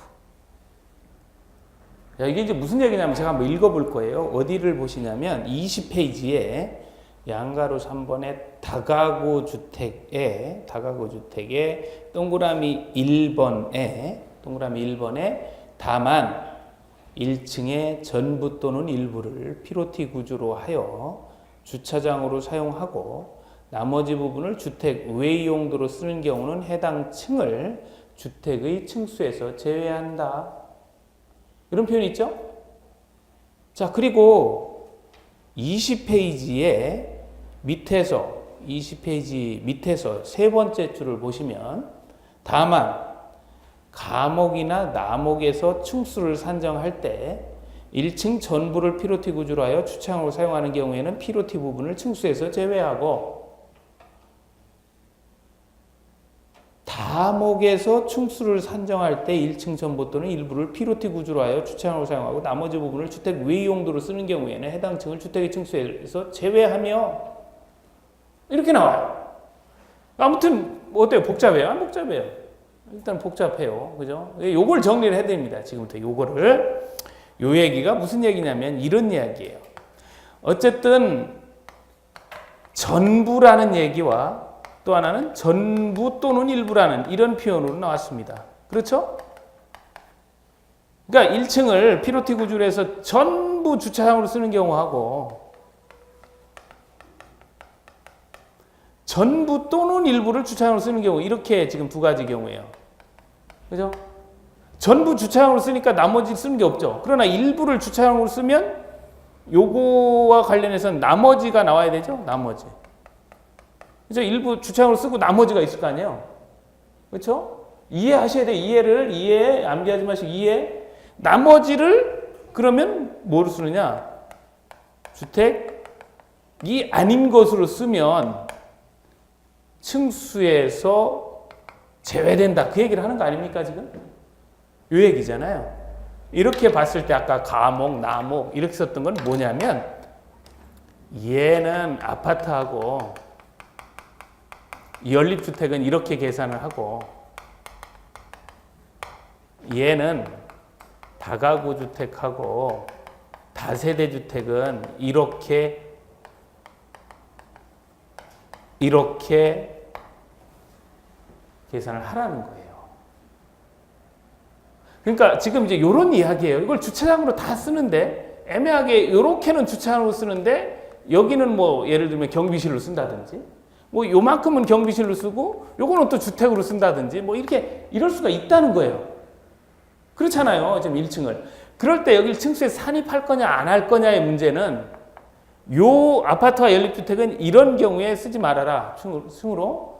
자, 이게 이제 무슨 얘기냐면 제가 한번 읽어볼 거예요. 어디를 보시냐면 20페이지에 양가로 3번에 다가구 주택에 동그라미 1번에 다만 1층의 전부 또는 일부를 피로티 구조로 하여 주차장으로 사용하고 나머지 부분을 주택 외 용도로 쓰는 경우는 해당 층을 주택의 층수에서 제외한다. 이런 표현이 있죠? 자, 그리고 20페이지 밑에서 세 번째 줄을 보시면 다만 가목이나 나목에서 층수를 산정할 때 1층 전부를 피로티 구조로 하여 주차장으로 사용하는 경우에는 피로티 부분을 층수에서 제외하고 다목에서 층수를 산정할 때 1층 전부 또는 일부를 피로티 구조로 하여 주차장으로 사용하고 나머지 부분을 주택 외 용도로 쓰는 경우에는 해당 층을 주택의 층수에서 제외하며 이렇게 나와요. 아무튼 어때요? 복잡해요? 안 복잡해요? 일단 복잡해요. 그죠? 요걸 정리를 해야 됩니다. 지금부터 요거를. 요 얘기가 무슨 얘기냐면 이런 이야기예요. 어쨌든 전부라는 얘기와 또 하나는 전부 또는 일부라는 이런 표현으로 나왔습니다. 그렇죠? 그러니까 1층을 피로티 구조로 해서 전부 주차장으로 쓰는 경우하고 전부 또는 일부를 주차장으로 쓰는 경우 이렇게 지금 두 가지 경우예요. 그죠? 전부 주차장으로 쓰니까 나머지 쓰는 게 없죠. 그러나 일부를 주차장으로 쓰면 요거와 관련해서는 나머지가 나와야 되죠. 나머지. 그죠? 일부 주차장으로 쓰고 나머지가 있을 거 아니에요. 그렇죠? 이해하셔야 돼요. 이해 암기하지 마시고 이해. 나머지를 그러면 뭐로 쓰느냐? 주택이 아닌 것으로 쓰면 층수에서 제외된다. 그 얘기를 하는 거 아닙니까 지금? 요 얘기잖아요. 이렇게 봤을 때 아까 가목, 나목 이렇게 썼던 건 뭐냐면 얘는 아파트하고 연립주택은 이렇게 계산을 하고 얘는 다가구 주택하고 다세대 주택은 이렇게 계산을 하라는 거예요. 그러니까 지금 이제 이런 이야기예요. 이걸 주차장으로 다 쓰는데 애매하게 이렇게는 주차장으로 쓰는데 여기는 뭐 예를 들면 경비실로 쓴다든지 뭐 요만큼은 경비실로 쓰고 요거는 또 주택으로 쓴다든지 뭐 이렇게 이럴 수가 있다는 거예요. 그렇잖아요. 지금 1층을. 그럴 때 여기 층수에 산입할 거냐 안 할 거냐의 문제는 요 아파트와 연립주택은 이런 경우에 쓰지 말아라. 층으로.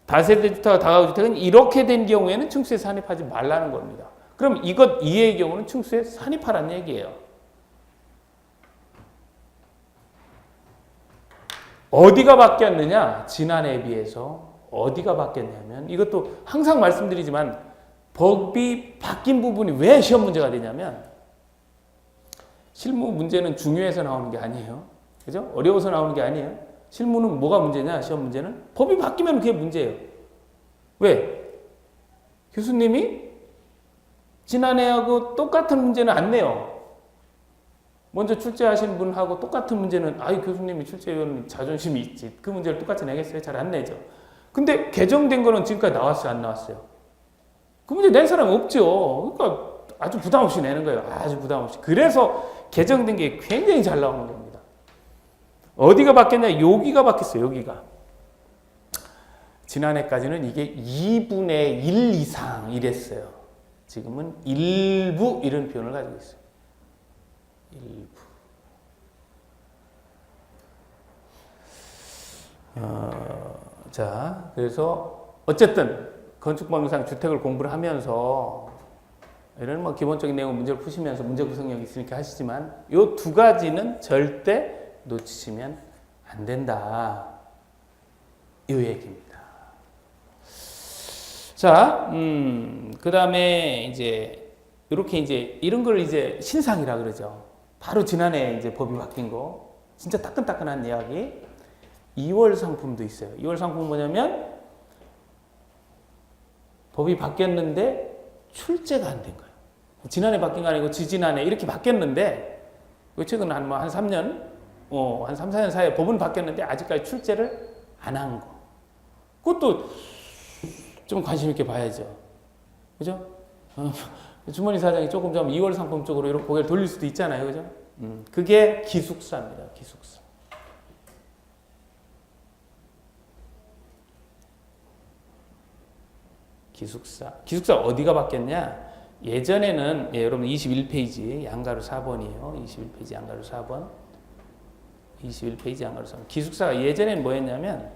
다세대 주택과 다가구 주택은 이렇게 된 경우에는 층수에 산입하지 말라는 겁니다. 그럼 이것 이해의 경우는 층수에 산입하라는 얘기예요. 어디가 바뀌었느냐? 지난해에 비해서 어디가 바뀌었냐면 이것도 항상 말씀드리지만 법이 바뀐 부분이 왜 시험 문제가 되냐면 실무 문제는 중요해서 나오는 게 아니에요. 그죠? 어려워서 나오는 게 아니에요. 실무는 뭐가 문제냐? 시험 문제는 법이 바뀌면 그게 문제예요. 왜? 교수님이 지난해하고 똑같은 문제는 안 내요. 먼저 출제하신 분하고 똑같은 문제는 아이 교수님이 출제위원 자존심이 있지. 그 문제를 똑같이 내겠어요? 잘 안 내죠. 근데 개정된 거는 지금까지 나왔어요? 안 나왔어요? 그 문제 낸 사람이 없죠. 그러니까 아주 부담 없이 내는 거예요. 아주 부담 없이. 그래서 개정된 게 굉장히 잘 나오는 겁니다. 어디가 바뀌었냐? 여기가 바뀌었어요. 여기가. 지난해까지는 이게 2분의 1 이상 이랬어요. 지금은 일부 이런 표현을 가지고 있어요. 일부. 자, 그래서 어쨌든 건축법률상 주택을 공부를 하면서 이런 뭐 기본적인 내용 문제를 푸시면서 문제 구성력이 있으니까 하시지만 이 두 가지는 절대 놓치시면 안 된다. 이 얘기입니다. 자, 그 다음에 이제 이렇게 이제 이런 걸 이제 신상이라 그러죠. 바로 지난해 이제 법이 바뀐 거. 진짜 따끈따끈한 이야기. 2월 상품도 있어요. 2월 상품은 뭐냐면 법이 바뀌었는데 출제가 안 된 거예요. 지난해 바뀐 거 아니고 지지난해 이렇게 바뀌었는데 최근 한 3년, 한 3, 4년 사이에 법은 바뀌었는데 아직까지 출제를 안 한 거. 그것도 좀 관심 있게 봐야죠. 그죠? 주머니 사장이 조금 좀 2월 상품 쪽으로 이렇게 고개를 돌릴 수도 있잖아요. 그죠? 그게 기숙사입니다. 기숙사. 기숙사 어디가 바뀌었냐? 예전에는 여러분 21페이지 양가로 4번이에요. 21페이지 양가로 4번. 21페이지 양가로 4번. 기숙사가 예전에는 뭐였냐면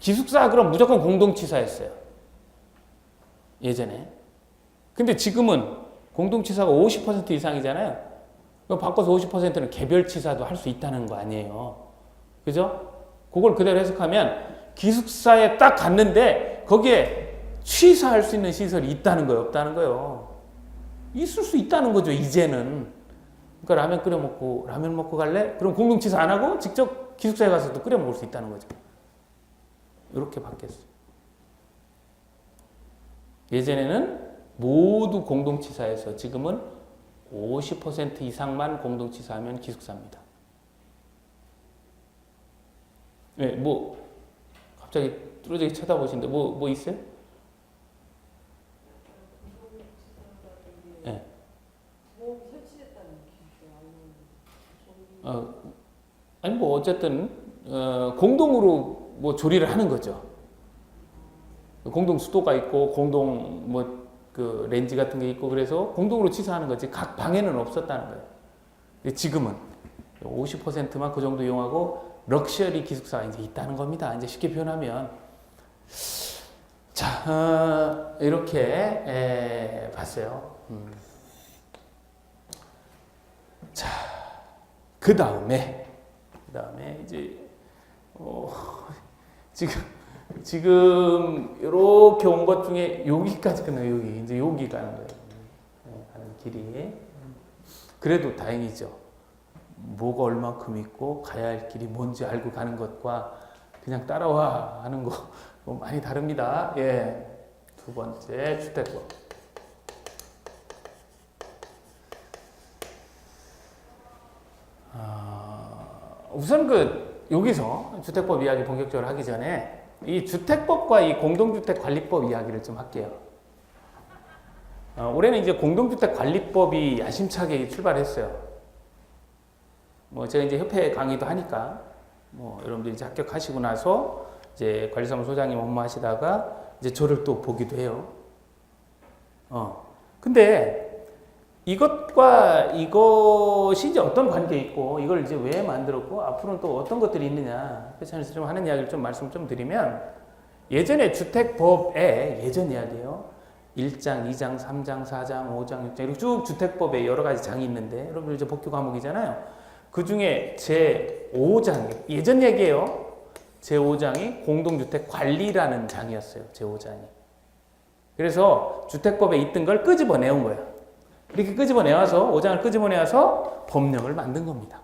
기숙사 그럼 무조건 공동치사였어요. 예전에. 근데 지금은 공동치사가 50% 이상이잖아요. 바꿔서 50%는 개별치사도 할 수 있다는 거 아니에요. 그죠? 그걸 그대로 해석하면 기숙사에 딱 갔는데 거기에 취사할 수 있는 시설이 있다는 거예요? 없다는 거예요? 있을 수 있다는 거죠, 이제는. 그러니까 라면 끓여 먹고, 라면 먹고 갈래? 그럼 공동치사 안 하고 직접 기숙사에 가서도 끓여 먹을 수 있다는 거죠. 이렇게 바뀌었어요. 예전에는 모두 공동치사에서 지금은 50% 이상만 공동치사하면 기숙사입니다. 네, 뭐 갑자기 뚜렷하게 쳐다보시는데 뭐 있어요? 네. 아니 뭐 어쨌든 공동으로 뭐 조리를 하는 거죠. 공동 수도가 있고 공동 뭐 그 렌지 같은 게 있고 그래서 공동으로 치사하는 거지 각 방에는 없었다는 거예요. 지금은 50%만 그 정도 이용하고 럭셔리 기숙사가 이제 있다는 겁니다. 이제 쉽게 표현하면 자 이렇게 봤어요. 자 그 다음에 이제 지금 이렇게 온 것 중에 여기까지 끝나요. 여기 이제 여기 가는 거예요. 가는 길이. 그래도 다행이죠. 뭐가 얼마큼 있고 가야 할 길이 뭔지 알고 가는 것과 그냥 따라와 하는 거 뭐 많이 다릅니다. 예. 두 번째 주택법. 우선 여기서 주택법 이야기 본격적으로 하기 전에 이 주택법과 이 공동주택관리법 이야기를 좀 할게요. 올해는 이제 공동주택관리법이 야심차게 출발했어요. 제가 이제 협회 강의도 하니까 여러분들이 이제 합격하시고 나서 이제 관리사무소장님 업무하시다가 이제 저를 또 보기도 해요. 근데 이것과 이것이 이제 어떤 관계에 있고 이걸 이제 왜 만들었고 앞으로는 또 어떤 것들이 있느냐 회차에서 좀 하는 이야기를 좀 말씀 좀 드리면 예전에 주택법에 예전 이야기예요. 1장, 2장, 3장, 4장, 5장, 6장 이렇게 쭉 주택법에 여러 가지 장이 있는데 여러분들 이제 복교 과목이잖아요. 그 중에 제5장 예전 얘기예요. 제5장이 공동주택관리라는 장이었어요. 제5장이. 그래서 주택법에 있던 걸 끄집어내온 거예요. 이렇게 끄집어내와서 5장을 끄집어내와서 법령을 만든 겁니다.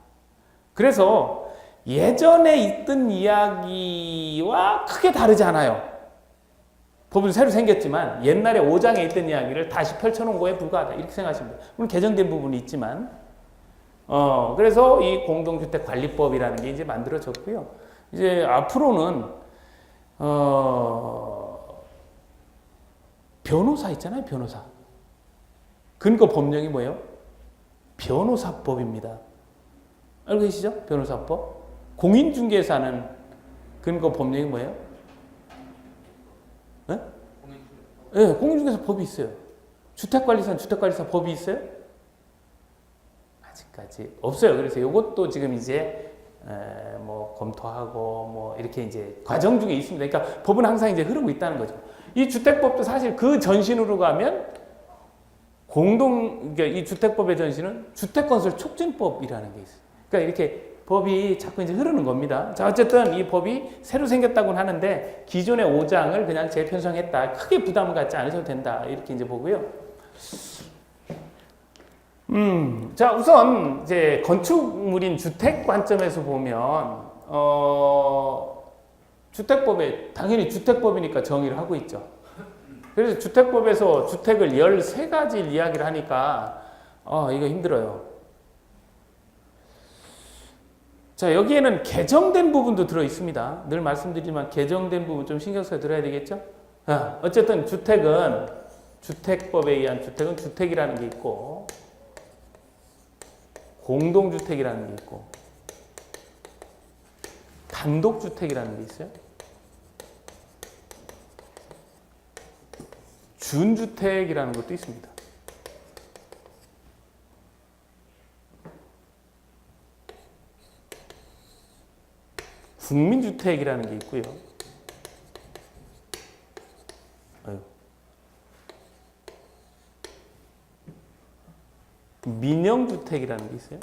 그래서 예전에 있던 이야기와 크게 다르지 않아요. 법은 새로 생겼지만 옛날에 5장에 있던 이야기를 다시 펼쳐놓은 거에 불과하다 이렇게 생각하시면 돼요. 물론 개정된 부분이 있지만 그래서 이 공동주택관리법이라는 게 이제 만들어졌고요. 이제 앞으로는 변호사 있잖아요. 변호사. 근거 법령이 뭐예요? 변호사법입니다. 알고 계시죠? 변호사법. 공인중개사는 근거 법령이 뭐예요? 네? 네, 공인중개사 법이 있어요. 주택관리사는 주택관리사 법이 있어요? 아직까지 없어요. 그래서 이것도 지금 이제 검토하고 이렇게 이제 과정 중에 있습니다. 그러니까 법은 항상 이제 흐르고 있다는 거죠. 이 주택법도 사실 그 전신으로 가면 그러니까 이 주택법의 전신은 주택건설 촉진법이라는 게 있어요. 그러니까 이렇게 법이 자꾸 이제 흐르는 겁니다. 자, 어쨌든 이 법이 새로 생겼다고는 하는데 기존의 5장을 그냥 재편성했다. 크게 부담을 갖지 않으셔도 된다. 이렇게 이제 보고요. 자, 우선 이제 건축물인 주택 관점에서 보면 주택법에 당연히 주택법이니까 정의를 하고 있죠. 그래서 주택법에서 주택을 13가지 이야기를 하니까 이거 힘들어요. 자, 여기에는 개정된 부분도 들어 있습니다. 늘 말씀드리지만 개정된 부분 좀 신경 써서 들어야 되겠죠? 어쨌든 주택법에 의한 주택은 주택이라는 게 있고 공동주택이라는 게 있고 단독주택이라는 게 있어요. 준주택이라는 것도 있습니다. 국민주택이라는 게 있고요. 민영주택이라는 게 있어요.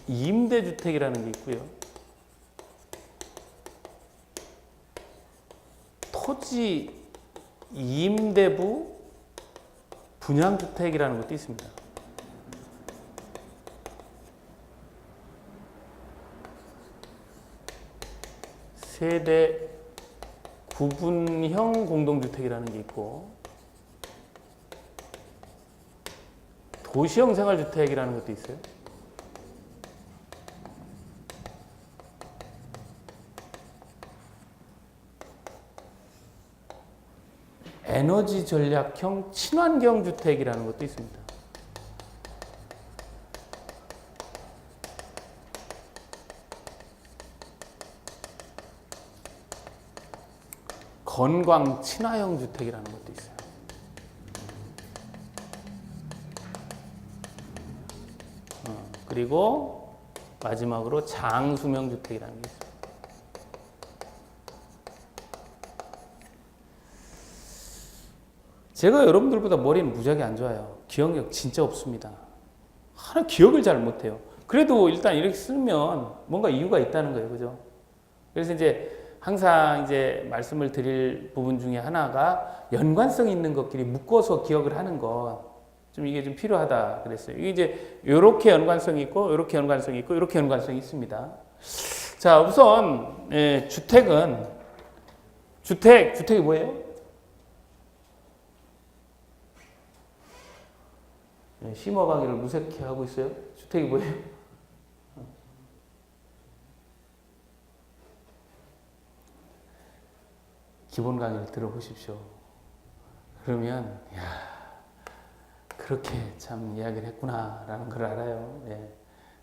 임대주택이라는 게 있고요. 토지 임대부 분양주택이라는 것도 있습니다. 세대 구분형 공동주택이라는 게 있고 도시형 생활주택이라는 것도 있어요. 에너지 전략형 친환경 주택이라는 것도 있습니다. 건강 친화형 주택이라는 것도 있어요. 그리고 마지막으로 장수명 주택이라는 게 있어요. 제가 여러분들보다 머리는 무지하게 안 좋아요. 기억력 진짜 없습니다. 하나 기억을 잘 못해요. 그래도 일단 이렇게 쓰면 뭔가 이유가 있다는 거예요. 그죠? 그래서 이제 항상 이제 말씀을 드릴 부분 중에 하나가 연관성 있는 것끼리 묶어서 기억을 하는 거. 좀 이게 좀 필요하다 그랬어요. 이게 이제 요렇게 연관성이 있고, 요렇게 연관성이 있고, 요렇게 연관성이 있습니다. 자, 우선, 주택이 뭐예요? 심어가기를 무색해 하고 있어요. 주택이 뭐예요? 기본 강의를 들어보십시오. 그러면 야 그렇게 참 이야기를 했구나라는 걸 알아요. 예.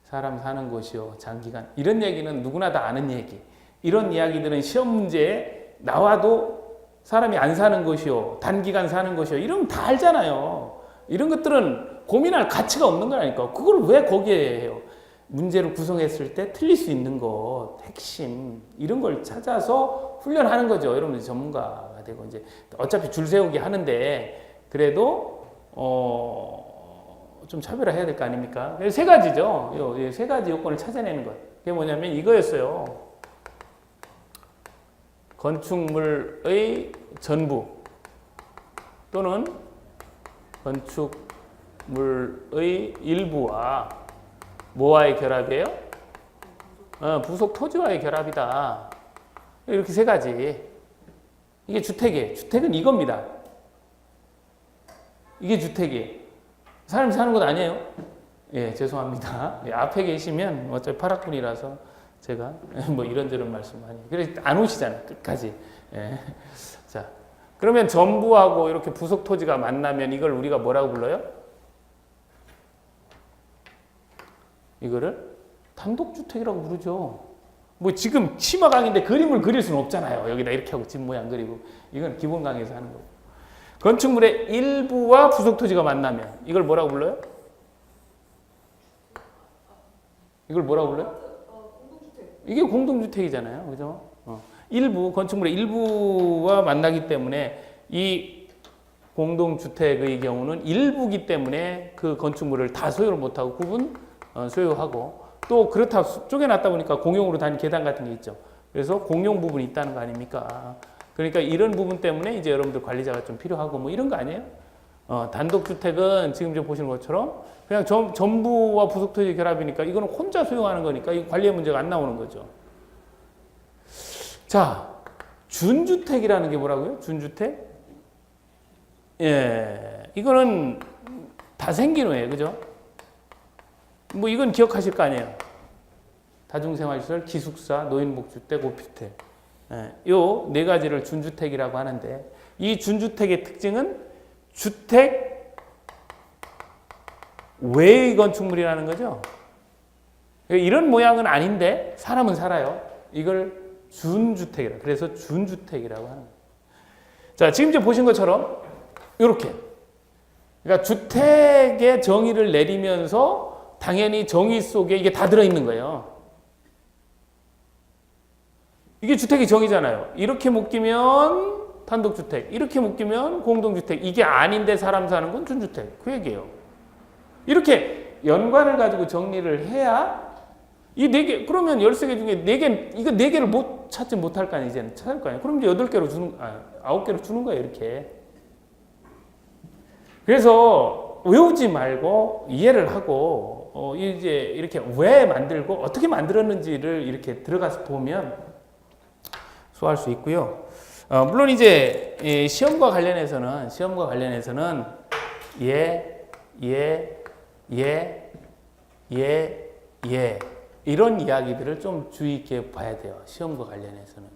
사람 사는 곳이요 장기간 이런 얘기는 누구나 다 아는 얘기. 이런 이야기들은 시험 문제에 나와도 사람이 안 사는 곳이요 단기간 사는 곳이요 이러면 다 알잖아요. 이런 것들은 고민할 가치가 없는 거라니까. 그걸 왜 거기에 해요? 문제를 구성했을 때 틀릴 수 있는 것, 핵심 이런 걸 찾아서 훈련하는 거죠. 여러분들 전문가가 되고 이제 어차피 줄 세우기 하는데 그래도 좀 차별화해야 될 거 아닙니까? 세 가지죠. 세 가지 요건을 찾아내는 것. 그게 뭐냐면 이거였어요. 건축물의 전부 또는 건축물의 일부와 뭐와의 결합이에요? 부속 토지와의 결합이다. 이렇게 세 가지. 이게 주택이에요. 주택은 이겁니다. 이게 주택이에요. 사람이 사는 곳 아니에요? 예, 죄송합니다. 예, 앞에 계시면 어차피 파락군이라서 제가 뭐 이런저런 말씀 많이. 그래서 안 오시잖아요. 끝까지. 예. 자, 그러면 전부하고 이렇게 부속 토지가 만나면 이걸 우리가 뭐라고 불러요? 이거를 단독주택이라고 부르죠. 뭐 지금 심화 강의인데 그림을 그릴 수는 없잖아요. 여기다 이렇게 하고 집 모양 그리고. 이건 기본 강의에서 하는 거고. 건축물의 일부와 부속 토지가 만나면 이걸 뭐라고 불러요? 이걸 뭐라고 불러요? 이게 공동주택이잖아요. 그죠? 일부, 건축물의 일부와 만나기 때문에 이 공동주택의 경우는 일부기 때문에 그 건축물을 다 소유를 못하고 구분 소유하고 또 그렇다 쪼개놨다 보니까 공용으로 단 계단 같은 게 있죠. 그래서 공용 부분이 있다는 거 아닙니까? 그러니까 이런 부분 때문에 이제 여러분들 관리자가 좀 필요하고 뭐 이런 거 아니에요? 단독주택은 지금 좀 보시는 것처럼 그냥 전부와 부속토지 결합이니까 이거는 혼자 소유하는 거니까 이 관리의 문제가 안 나오는 거죠. 자, 준주택이라는 게 뭐라고요? 준주택? 예, 이거는 다 생긴 후에, 그죠? 뭐 이건 기억하실 거 아니에요? 다중생활시설, 기숙사, 노인복주택, 오피스텔. 요 네 가지를 준주택이라고 하는데 이 준주택의 특징은 주택 외의 건축물이라는 거죠. 이런 모양은 아닌데 사람은 살아요. 이걸 준주택이라. 그래서 준주택이라고 하는 거예요. 자, 지금 이제 보신 것처럼 이렇게. 그러니까 주택의 정의를 내리면서 당연히 정의 속에 이게 다 들어있는 거예요. 이게 주택의 정의잖아요. 이렇게 묶이면 단독주택, 이렇게 묶이면 공동주택. 이게 아닌데 사람 사는 건 준주택. 그 얘기예요. 이렇게 연관을 가지고 정리를 해야 이 네 개, 그러면 13개 중에 4개, 이거 4개를 찾지 못할 거 아니에요. 이제는 찾을 거 아니에요. 그럼 이제 8개로 주는, 9개로 주는 거예요. 이렇게. 그래서 외우지 말고 이해를 하고, 이제 이렇게 왜 만들고 어떻게 만들었는지를 이렇게 들어가서 보면 소화할 수 있고요. 물론 이제 시험과 관련해서는 이런 이야기들을 좀 주의 있게 봐야 돼요. 시험과 관련해서는.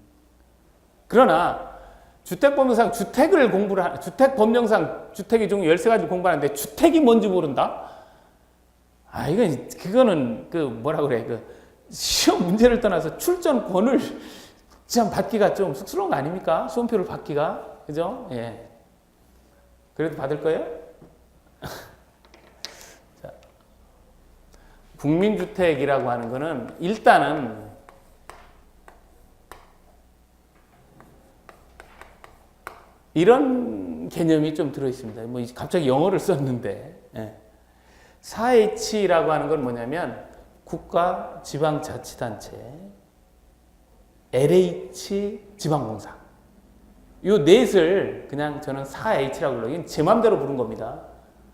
그러나 주택법령상 주택법령상 주택의 종류 13가지 공부하는데 주택이 뭔지 모른다? 그거는 뭐라 그래. 시험 문제를 떠나서 출전권을 참 받기가 좀 쑥스러운 거 아닙니까? 수험표를 받기가. 그죠? 예. 그래도 받을 거예요? 자, 국민주택이라고 하는 거는 일단은 이런 개념이 좀 들어있습니다. 뭐 갑자기 영어를 썼는데. 예. 4H라고 하는 건 뭐냐면 국가, 지방자치단체, LH 지방공사. 요 넷을 그냥 저는 4H라고 불러요. 이건 제 맘대로 부른 겁니다.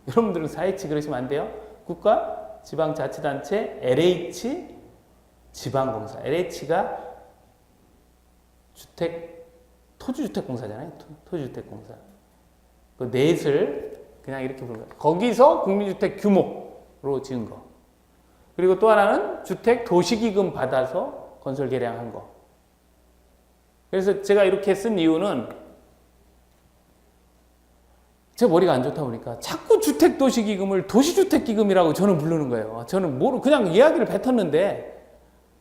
여러분들은 4H 그러시면 안 돼요. 국가, 지방자치단체, LH 지방공사. LH가 토지주택공사잖아요. 토지주택공사. 그 넷을 그냥 이렇게 부르는 거예요. 거기서 국민주택 규모로 지은 거. 그리고 또 하나는 주택 도시기금 받아서 건설 개량한 거. 그래서 제가 이렇게 쓴 이유는 제 머리가 안 좋다 보니까 자꾸 주택 도시기금을 도시주택기금이라고 저는 부르는 거예요. 저는 그냥 이야기를 뱉었는데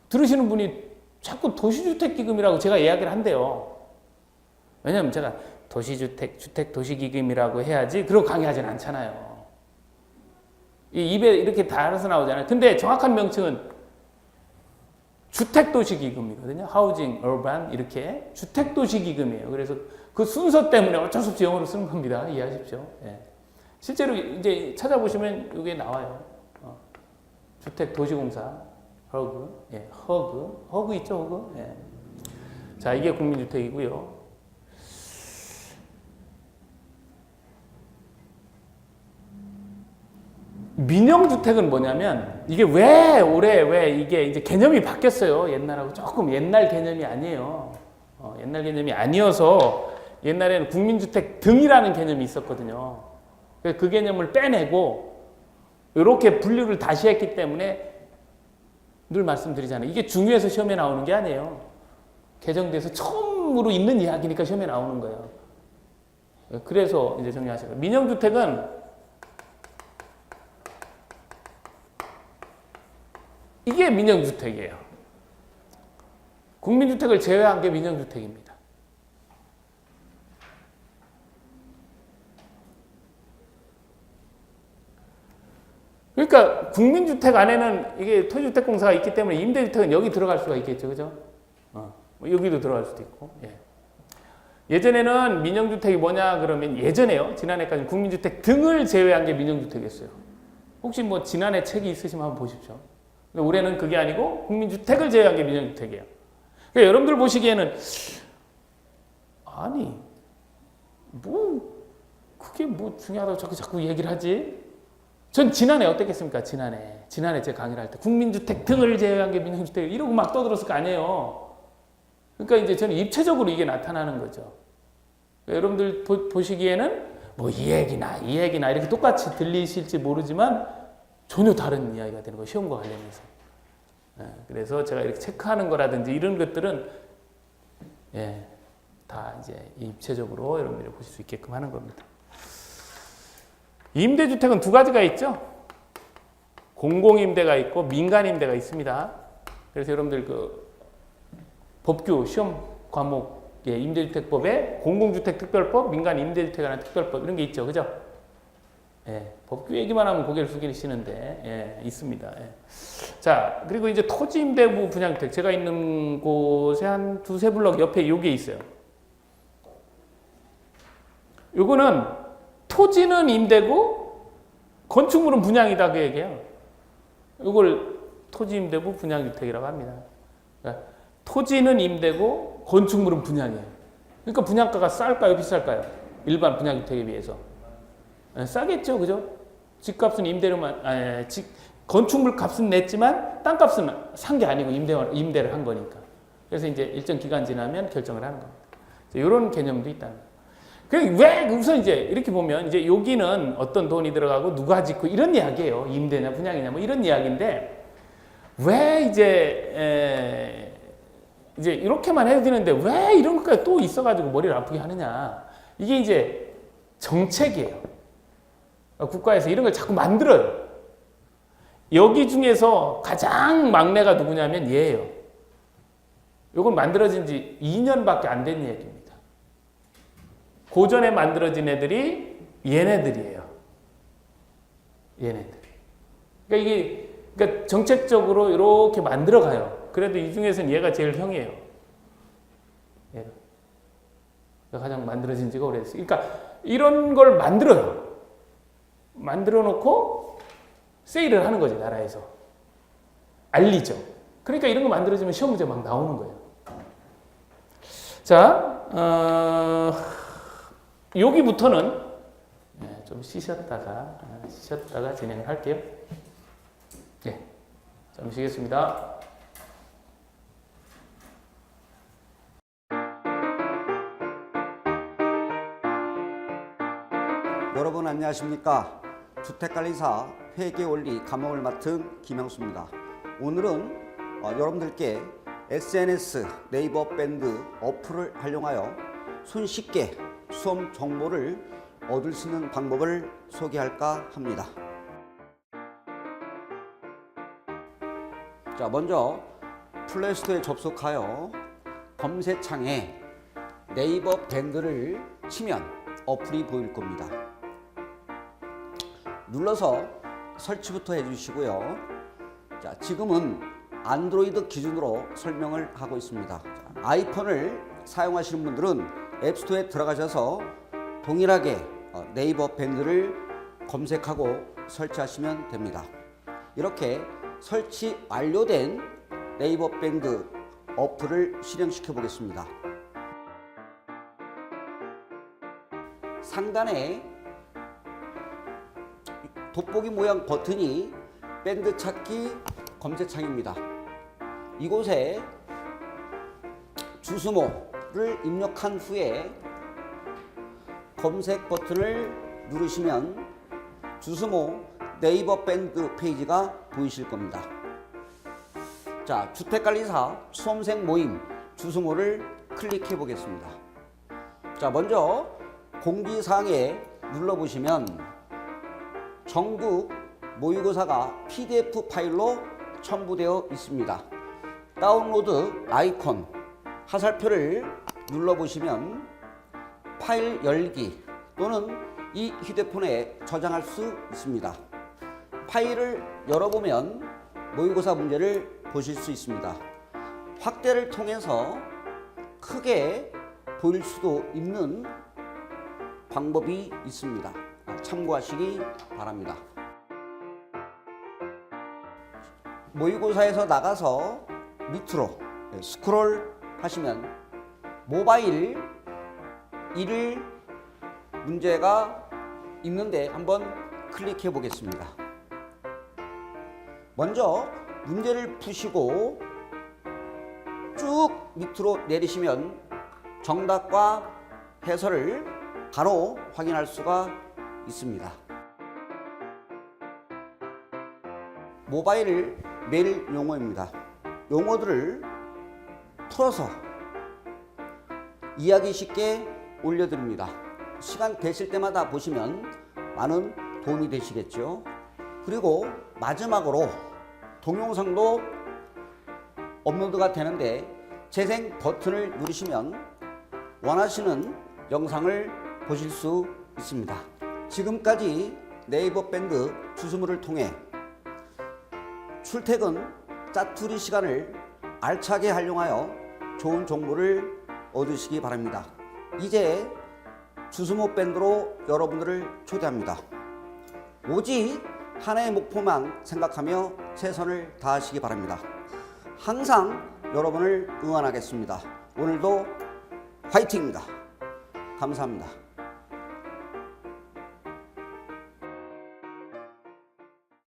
들으시는 분이 자꾸 도시주택기금이라고 제가 이야기를 한대요. 왜냐하면 제가 주택 도시기금이라고 해야지 그러고 강의하진 않잖아요. 이 입에 이렇게 달아서 나오잖아요. 근데 정확한 명칭은 주택도시기금이거든요. 하우징, 얼반 이렇게 주택도시기금이에요. 그래서 그 순서 때문에 어쩔 수 없이 영어로 쓰는 겁니다. 이해하십시오. 예. 실제로 이제 찾아보시면 이게 나와요. 주택도시공사, 허그, 예, 허그 있죠, 허그. 예. 자, 이게 국민주택이고요. 민영주택은 뭐냐면 이게 왜 이게 이제 개념이 바뀌었어요. 옛날하고 조금 옛날 개념이 아니에요. 옛날 개념이 아니어서 옛날에는 국민주택 등이라는 개념이 있었거든요. 그 개념을 빼내고 이렇게 분류를 다시 했기 때문에 늘 말씀드리잖아요. 이게 중요해서 시험에 나오는 게 아니에요. 개정돼서 처음으로 있는 이야기니까 시험에 나오는 거예요. 그래서 이제 정리하시고 민영주택은 이게 민영주택이에요. 국민주택을 제외한 게 민영주택입니다. 그러니까 국민주택 안에는 이게 토지주택공사가 있기 때문에 임대주택은 여기 들어갈 수가 있겠죠. 그죠? 여기도 들어갈 수도 있고. 예. 예전에는 민영주택이 뭐냐 그러면 예전에요. 지난해까지 국민주택 등을 제외한 게 민영주택이었어요. 혹시 뭐 지난해 책이 있으시면 한번 보십시오. 올해는 그게 아니고 국민주택을 제외한 게 민영주택이에요. 그러니까 여러분들 보시기에는 아니 뭐 그게 뭐 중요하다고 자꾸 얘기를 하지? 전 지난해 어땠겠습니까? 지난해 제가 강의를 할 때 국민주택 등을 제외한 게 민영주택 이러고 막 떠들었을 거 아니에요. 그러니까 이제 저는 입체적으로 이게 나타나는 거죠. 그러니까 여러분들 보시기에는 뭐 이 얘기나 이렇게 똑같이 들리실지 모르지만 전혀 다른 이야기가 되는 거예요. 시험과 관련해서. 그래서 제가 이렇게 체크하는 거라든지 이런 것들은 다 이제 입체적으로 여러분들이 보실 수 있게끔 하는 겁니다. 임대주택은 두 가지가 있죠. 공공임대가 있고 민간임대가 있습니다. 그래서 여러분들 그 법규 시험 과목에 임대주택법에 공공주택특별법, 민간임대주택에 특별법 이런 게 있죠. 그죠? 예, 법규 얘기만 하면 고개를 숙이시는데 있습니다. 예. 자, 그리고 이제 토지임대부 분양주택 제가 있는 곳에 한 두세 블럭 옆에 요게 있어요. 요거는 토지는 임대고 건축물은 분양이다 그 얘기예요. 요걸 토지임대부 분양주택이라고 합니다. 그러니까 토지는 임대고 건축물은 분양이에요. 그러니까 분양가가 쌀까요, 비쌀까요? 일반 분양주택에 비해서. 싸겠죠, 그죠? 집값은 건축물 값은 냈지만 땅값은 산 게 아니고 임대를 한 거니까. 그래서 이제 일정 기간 지나면 결정을 하는 겁니다. 이런 개념도 있다는 거예요. 왜 우선 이제 이렇게 보면 이제 여기는 어떤 돈이 들어가고 누가 짓고 이런 이야기예요. 임대냐 분양이냐 뭐 이런 이야기인데 왜 이제 이렇게만 해도 되는데 왜 이런 것까지 또 있어가지고 머리를 아프게 하느냐? 이게 이제 정책이에요. 국가에서 이런 걸 자꾸 만들어요. 여기 중에서 가장 막내가 누구냐면 얘예요. 이건 만들어진 지 2년밖에 안 된 얘기입니다. 고전에 만들어진 애들이 얘네들이에요. 얘네들. 그러니까 정책적으로 이렇게 만들어가요. 그래도 이 중에서는 얘가 제일 형이에요. 얘가 가장 만들어진 지가 오래됐어요. 그러니까 이런 걸 만들어요. 만들어 놓고 세일을 하는 거죠, 나라에서. 알리죠. 그러니까 이런 거 만들어지면 시험 문제 막 나오는 거예요. 자, 여기부터는 좀 쉬셨다가 진행을 할게요. 좀 쉬겠습니다. 여러분 안녕하십니까? 주택관리사 회계원리 감독을 맡은 김영수입니다. 오늘은 여러분들께 SNS 네이버 밴드 어플을 활용하여 손쉽게 수험 정보를 얻을 수 있는 방법을 소개할까 합니다. 자, 먼저 플레이스토어에 접속하여 검색창에 네이버 밴드를 치면 어플이 보일 겁니다. 눌러서 설치부터 해주시고요. 자, 지금은 안드로이드 기준으로 설명을 하고 있습니다. 자, 아이폰을 사용하시는 분들은 앱스토어에 들어가셔서 동일하게 네이버 밴드를 검색하고 설치하시면 됩니다. 이렇게 설치 완료된 네이버 밴드 어플을 실행시켜 보겠습니다. 상단에 돋보기 모양 버튼이 밴드 찾기 검색창입니다. 이곳에 주소모를 입력한 후에 검색 버튼을 누르시면 주소모 네이버 밴드 페이지가 보이실 겁니다. 자, 주택관리사 수험생 모임 주소모를 클릭해 보겠습니다. 자, 먼저 공지사항에 눌러보시면 전국 모의고사가 PDF 파일로 첨부되어 있습니다. 다운로드 아이콘 화살표를 눌러보시면 파일 열기 또는 이 휴대폰에 저장할 수 있습니다. 파일을 열어보면 모의고사 문제를 보실 수 있습니다. 확대를 통해서 크게 보일 수도 있는 방법이 있습니다. 참고하시기 바랍니다. 모의고사에서 나가서 밑으로 스크롤 하시면 모바일 1일 문제가 있는데 한번 클릭해 보겠습니다. 먼저 문제를 푸시고 쭉 밑으로 내리시면 정답과 해설을 바로 확인할 수가 있습니다. 모바일 메일 용어입니다. 용어들을 풀어서 이해하기 쉽게 올려드립니다. 시간 되실 때마다 보시면 많은 도움이 되시겠죠. 그리고 마지막으로 동영상도 업로드가 되는데 재생 버튼을 누르시면 원하시는 영상을 보실 수 있습니다. 지금까지 네이버 밴드 주소모를 통해 출퇴근 짜투리 시간을 알차게 활용하여 좋은 정보를 얻으시기 바랍니다. 이제 주소모 밴드로 여러분들을 초대합니다. 오직 하나의 목표만 생각하며 최선을 다하시기 바랍니다. 항상 여러분을 응원하겠습니다. 오늘도 화이팅입니다. 감사합니다.